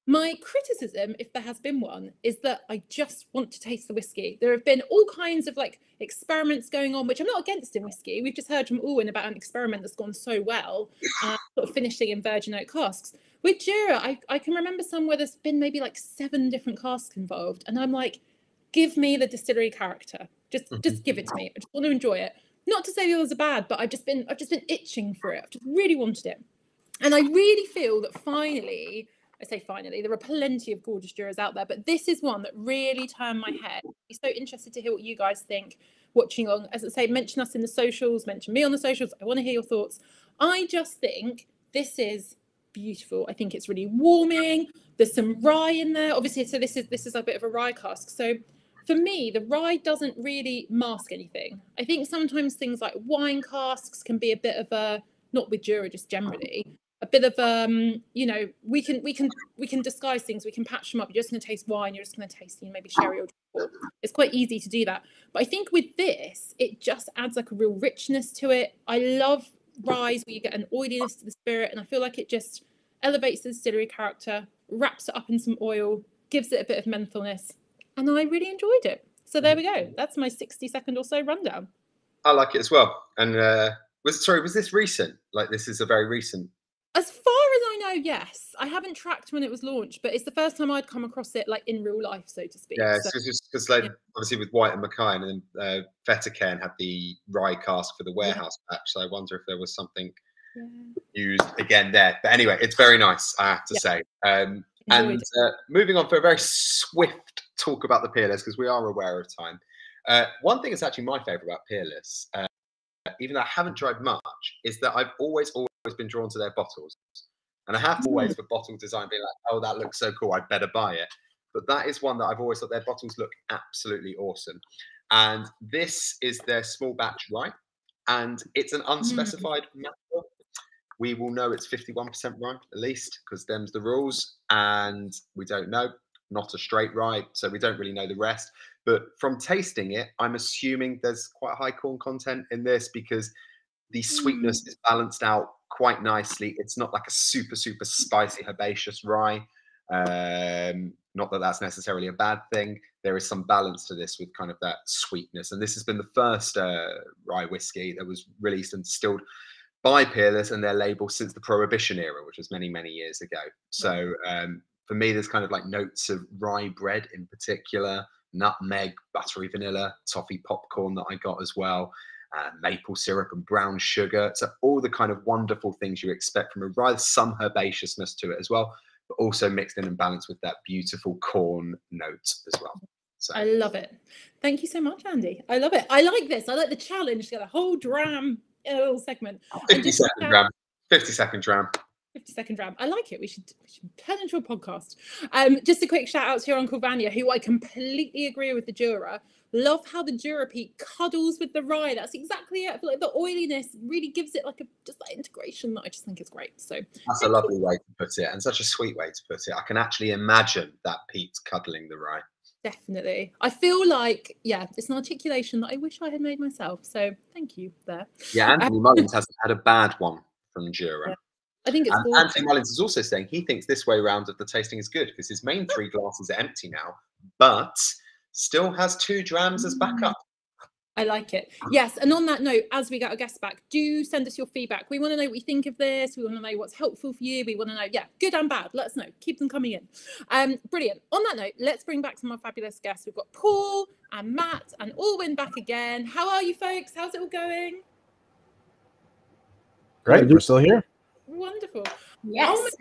My criticism, if there has been one, is that I just want to taste the whiskey. There have been all kinds of like experiments going on, which I'm not against in whiskey. We've just heard from Owen about an experiment that's gone so well, sort of finishing in virgin oak casks. With Jura, I can remember some where there's been maybe like 7 different casks involved, and I'm like, give me the distillery character. Just give it to me. I just want to enjoy it. Not to say the others are bad, but I've just been itching for it. I've just really wanted it, and I really feel that finally. I say finally, there are plenty of gorgeous Juras out there, but this is one that really turned my head. I'd be so interested to hear what you guys think watching along. As I say, mention us in the socials, mention me on the socials. I want to hear your thoughts. I just think this is beautiful. I think it's really warming. There's some rye in there. Obviously, so this is a bit of a rye cask. So for me, the rye doesn't really mask anything. I think sometimes things like wine casks can be a bit of a, not with Jura, just generally, a bit of you know, we can disguise things, we can patch them up. You're just going to taste wine, you're just going to taste maybe sherry or port. It's quite easy to do that. But I think with this, it just adds like a real richness to it. I love ryes where you get an oiliness to the spirit, and I feel like it just elevates the distillery character, wraps it up in some oil, gives it a bit of menthalness, and I really enjoyed it. So there we go. That's my 60-second or so rundown. I like it as well. And was this recent? Like, this is a very recent. As far as I know, yes. I haven't tracked when it was launched, but it's the first time I'd come across it like in real life, so to speak. Yeah, so, because like obviously with White and Mackay, and then Vettercairn had the rye cask for the warehouse batch. So I wonder if there was something used again there. But anyway, it's very nice, I have to say. And moving on for a very swift talk about the Peerless, because we are aware of time. One thing that's actually my favourite about Peerless, even though I haven't tried much, is that I've always been drawn to their bottles, and I have always, for bottle design, been like, oh, that looks so cool, I'd better buy it. but that is one that I've always thought their bottles look absolutely awesome. And this is their small batch rye, and it's an unspecified matter. We will know it's 51% rye at least, because them's the rules, and we don't know. Not a straight rye, so we don't really know the rest. But from tasting it, I'm assuming there's quite a high corn content in this, because the sweetness is balanced out quite nicely. It's not like a super, super spicy, herbaceous rye. Not that that's necessarily a bad thing. There is some balance to this with kind of that sweetness. And this has been the first rye whiskey that was released and distilled by Peerless and their label since the Prohibition era, which was many, many years ago. So for me, there's kind of like notes of rye bread in particular, nutmeg, buttery vanilla, toffee popcorn that I got as well, maple syrup and brown sugar. So all the kind of wonderful things you expect from a rye, some herbaceousness to it as well, but also mixed in and balanced with that beautiful corn note as well. So I love it. Thank you so much, Andy. I love it. I like this. I like the challenge to get a whole dram little segment. 50-second dram. 50-second dram. 50-second dram. I like it. We should turn into a podcast. Just a quick shout out to your Uncle Vanya, who I completely agree with the Jura. Love how the Jura peat cuddles with the rye. That's exactly it. I feel like the oiliness really gives it like just that integration that I just think is great. So that's a lovely way to put it, and such a sweet way to put it. I can actually imagine that peat cuddling the rye. Definitely. I feel like, yeah, it's an articulation that I wish I had made myself. So thank you there. Yeah, Anthony Mullins hasn't had a bad one from Jura. Yeah. I think it's Anthony Mullins is also saying he thinks this way round of the tasting is good because his main 3 glasses are empty now, but still has 2 drams as backup. I like it. Yes, and on that note, as we get our guests back, do send us your feedback. We want to know what you think of this. We want to know what's helpful for you. We want to know, yeah, good and bad. Let us know. Keep them coming in. Brilliant. On that note, let's bring back some of our fabulous guests. We've got Paul and Matt and Alwyn back again. How are you folks? How's it all going? Great. We're still here. Wonderful. Yes.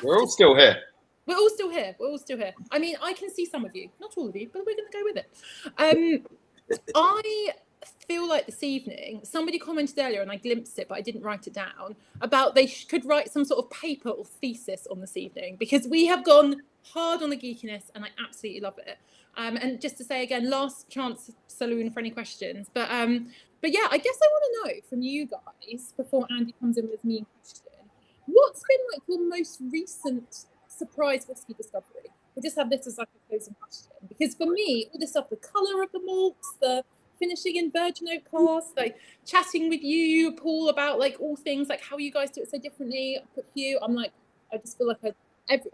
We're all still here. We're all still here. We're all still here. I mean, I can see some of you, not all of you, but we're going to go with it. I feel like this evening, somebody commented earlier, and I glimpsed it, but I didn't write it down, about they could write some sort of paper or thesis on this evening, because we have gone hard on the geekiness, and I absolutely love it. And just to say again, last chance saloon for any questions. But yeah, I guess I want to know from you guys, before Andy comes in with me question, what's been like your most recent surprise whiskey discovery? We'll just have this as like a closing question, because for me, all this stuff, the colour of the malts, the finishing in virgin oak casks, like chatting with you, Paul, about like all things, like how you guys do it so differently. For you, I'm like, I just feel like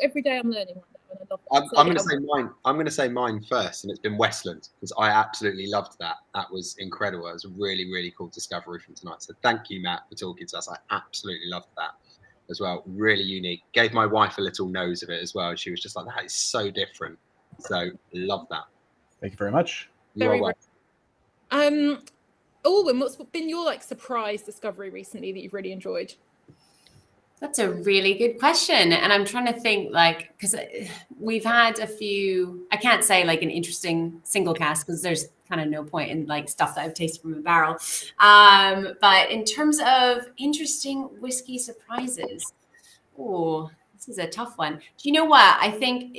every day I'm learning right now, and I love it. I'm going to say mine. I'm going to say mine first, and it's been Westland, because I absolutely loved that. That was incredible. It was a really, really cool discovery from tonight. So thank you, Matt, for talking to us. I absolutely loved that as well. Really unique. Gave my wife a little nose of it as well. She was just like, that is so different. So love that. Thank you very much. Very welcome. Alwyn, what's been your like surprise discovery recently that you've really enjoyed? That's a really good question. And I'm trying to think, like, because we've had a few, I can't say like an interesting single cask, because there's kind of no point in like stuff that I've tasted from a barrel. But in terms of interesting whiskey surprises, oh, this is a tough one. Do you know what? I think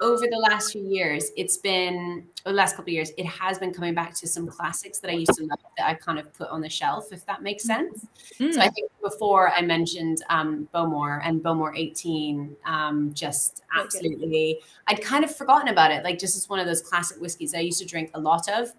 over the last few years, the last couple of years, it has been coming back to some classics that I used to love that I kind of put on the shelf, if that makes sense. So I think before I mentioned Bowmore and Bowmore 18, just absolutely, I'd kind of forgotten about it. Like just as one of those classic whiskeys I used to drink a lot of.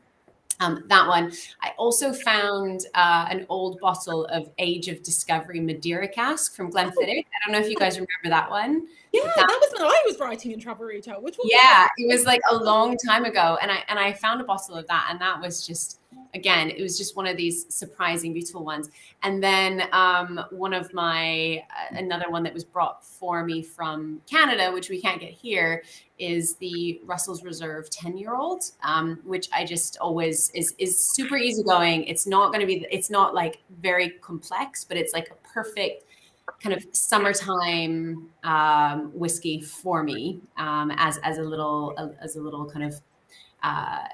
That one. I also found an old bottle of Age of Discovery Madeira cask from Glenfiddich. I don't know if you guys remember that one. Yeah, that was when I was writing in travel retail. Which one? Yeah, it was like a long time ago, and I found a bottle of that, and that was just, again, it was just one of these surprising, beautiful ones. And then one of my another one that was brought for me from Canada, which we can't get here, is the Russell's Reserve 10-year-old, which I just always is super easygoing. It's not going to be, it's not like very complex, but it's like a perfect kind of summertime whiskey for me, as a little kind of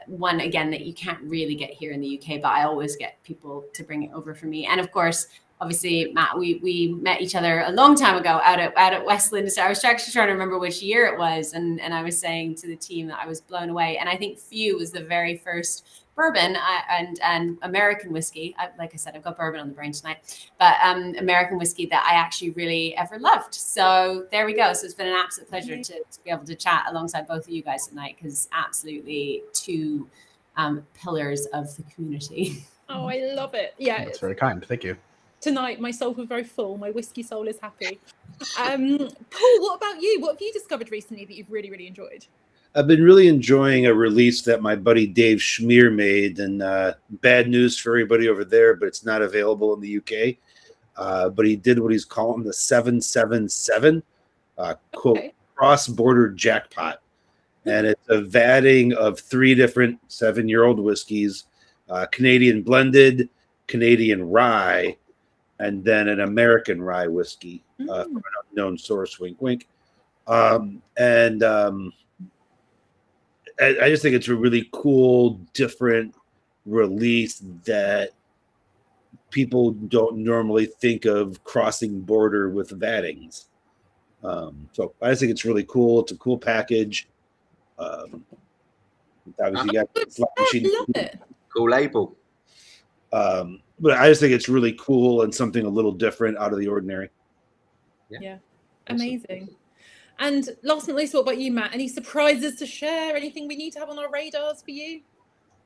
one, again, that you can't really get here in the UK, but I always get people to bring it over for me. And of course, obviously, Matt, we met each other a long time ago out at Westland. So I was actually trying to remember which year it was, and I was saying to the team that I was blown away. And I think Few was the very first bourbon and American whiskey. Like I said, I've got bourbon on the brain tonight, but American whiskey that I actually really ever loved. So there we go. So it's been an absolute pleasure to be able to chat alongside both of you guys tonight, because absolutely two pillars of the community. Oh, I love it. Yeah, That's very kind. Thank you. Tonight, my soul was very full. My whiskey soul is happy. Paul, what about you? What have you discovered recently that you've really, really enjoyed? I've been really enjoying a release that my buddy Dave Schmier made, and bad news for everybody over there, but it's not available in the UK. But he did what he's calling the 777 quote cross-border jackpot, and it's a vatting of 3 different 7-year-old whiskeys, Canadian blended, Canadian rye, and then an American rye whiskey from an unknown source. Wink, wink. I just think it's a really cool, different release that people don't normally think of crossing border with vattings. So I just think it's really cool. It's a cool package. Obviously, you got the slot machine. I love it. Cool label. But I just think it's really cool and something a little different, out of the ordinary. Yeah. Amazing. And last but not least, what about you, Matt? Any surprises to share? Anything we need to have on our radars for you?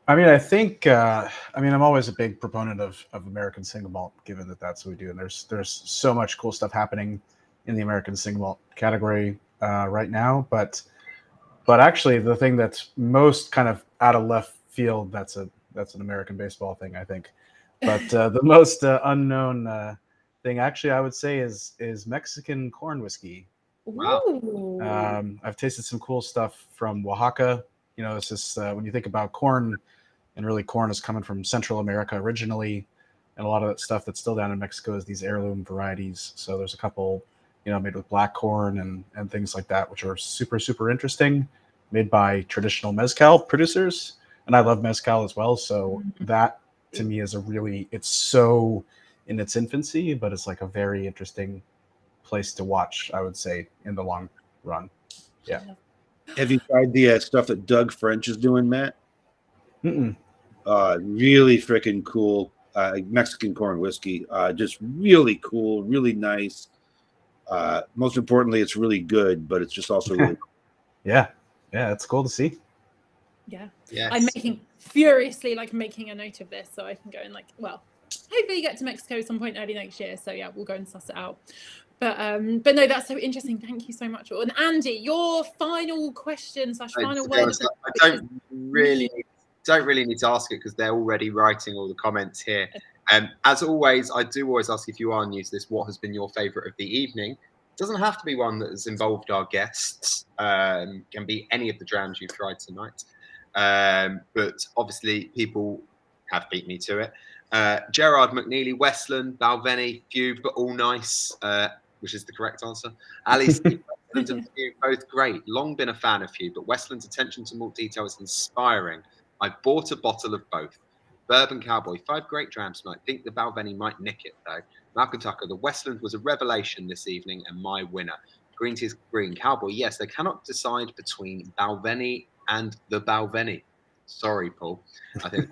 I mean, I think, I'm always a big proponent of American single malt, given that that's what we do. And there's so much cool stuff happening in the American single malt category right now. But actually, the thing that's most kind of out of left field, that's an American baseball thing, I think. But the most unknown thing, actually, I would say is Mexican corn whiskey. Wow. I've tasted some cool stuff from Oaxaca. You know, it's just when you think about corn, and really corn is coming from Central America originally, and a lot of that stuff that's still down in Mexico is these heirloom varieties. So there's a couple, made with black corn and things like that, which are super, super interesting, made by traditional mezcal producers. And I love mezcal as well. So that to me is it's so in its infancy, but it's like a very interesting place to watch, I would say, in the long run. Yeah. Have you tried the stuff that Doug French is doing, Matt? Really freaking cool. Mexican corn whiskey. Just really cool, really nice. Most importantly, it's really good, but it's just also really cool. Yeah, it's cool to see. Yeah. Yes. I'm furiously making a note of this so I can go and hopefully get to Mexico at some point early next year. So yeah, we'll go and suss it out. But no, that's so interesting. Thank you so much. And Andy, your final question / final word. I don't really need to ask it because they're already writing all the comments here. As always, I do always ask, if you are new to this, what has been your favourite of the evening? It doesn't have to be one that has involved our guests. Can be any of the drams you've tried tonight. But obviously, people have beat me to it. Gerard McNeely, Westland, Balvenie, Few, but all nice, which is the correct answer. Ali, Westland and Few, both great. Long been a fan of Few, but Westland's attention to malt detail is inspiring. I bought a bottle of both. Bourbon Cowboy, 5 great drams tonight. I think the Balvenie might nick it, though. Malcolm Tucker, the Westland was a revelation this evening and my winner. Green tea is green. Cowboy, yes, they cannot decide between Balvenie and the Balvenie. Sorry, Paul. I think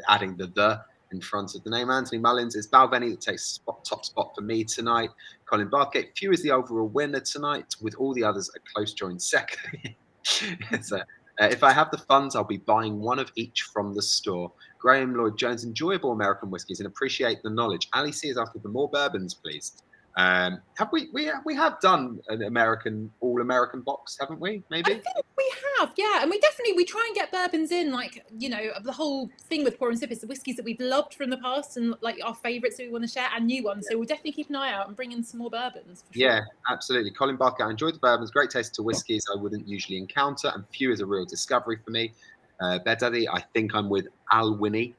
adding the in front of the name. Anthony Mullins, is Balvenie that takes top spot for me tonight. Colin Barkett, Few is the overall winner tonight, with all the others a close joint second. If I have the funds, I'll be buying one of each from the store. Graham Lloyd Jones, enjoyable American whiskies and appreciate the knowledge. Ali C is asking for more bourbons, please. Have we have done an all American box, haven't we? Maybe I think we have, yeah. And we try and get bourbons in, the whole thing with Pour and Sip is the whiskies that we've loved from the past and our favourites that we want to share and new ones. So we'll definitely keep an eye out and bring in some more bourbons. For sure. Yeah, absolutely. Colin Barker, I enjoyed the bourbons. Great taste to whiskies I wouldn't usually encounter, and Few is a real discovery for me. Bear Daddy, I think I'm with Alwini.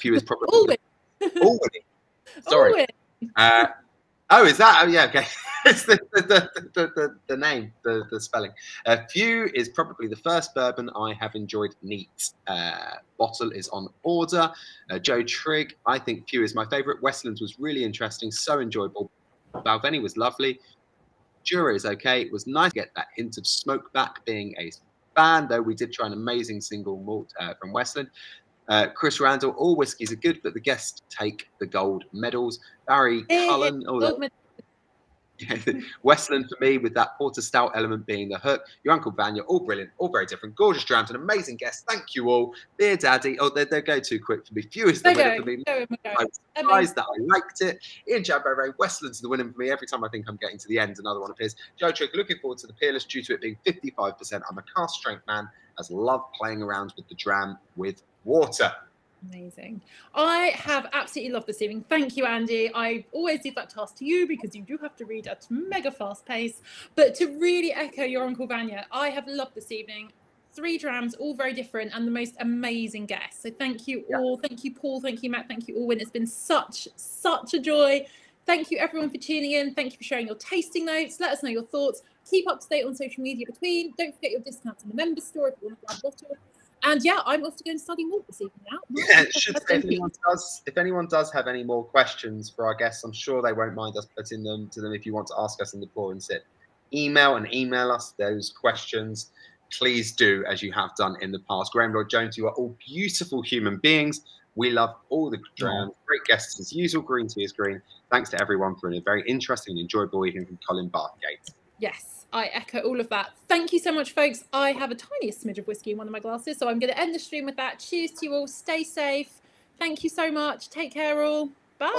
Few is probably Alwini. Sorry. Oh, is that? Oh, yeah, okay. It's the name, the spelling. Few is probably the first bourbon I have enjoyed neat. Bottle is on order. Joe Trigg, I think Few is my favourite. Westlands was really interesting, so enjoyable. Balvenie was lovely. Jura is okay. It was nice to get that hint of smoke back being a fan, though we did try an amazing single malt from Westland. Chris Randall, all whiskies are good, but the guests take the gold medals. Barry Cullen, Westland for me, with that porter stout element being the hook. Your Uncle Vanya, all brilliant, all very different. Gorgeous drams, an amazing guest. Thank you all. Beer Daddy, oh, they go too quick for me. Few is the winner for me. I was surprised that I liked it. Ian Jabberray, Westland's the winner for me. Every time I think I'm getting to the end, another one of his. Joe Trick, looking forward to the Peerless due to it being 55%. I'm a cask strength man, as love playing around with the dram with water. Amazing. I have absolutely loved this evening. Thank you, Andy. I always leave that task to you because you do have to read at mega fast pace. But to really echo your Uncle Vanya, I have loved this evening. 3 drams, all very different, and the most amazing guests. So thank you all. Thank you, Paul. Thank you, Matt. Thank you, Alwyn. It's been such a joy. Thank you, everyone, for tuning in. Thank you for sharing your tasting notes. Let us know your thoughts. Keep up to date on social media between. Don't forget your discounts in the member store if you want to grab a bottle. And yeah, I'm off to go and study more this evening now. Yeah, if anyone does have any more questions for our guests, I'm sure they won't mind us putting them to them if you want to ask us in the Pour and Sip email us those questions. Please do, as you have done in the past. Graham Lloyd Jones, you are all beautiful human beings. We love all the drams. Great guests as usual. Green tea is green. Thanks to everyone for a very interesting and enjoyable evening from Colin Bathgate. Yes. I echo all of that. Thank you so much, folks. I have a tiniest smidge of whiskey in one of my glasses, so I'm going to end the stream with that. Cheers to you all. Stay safe. Thank you so much. Take care, all. Bye.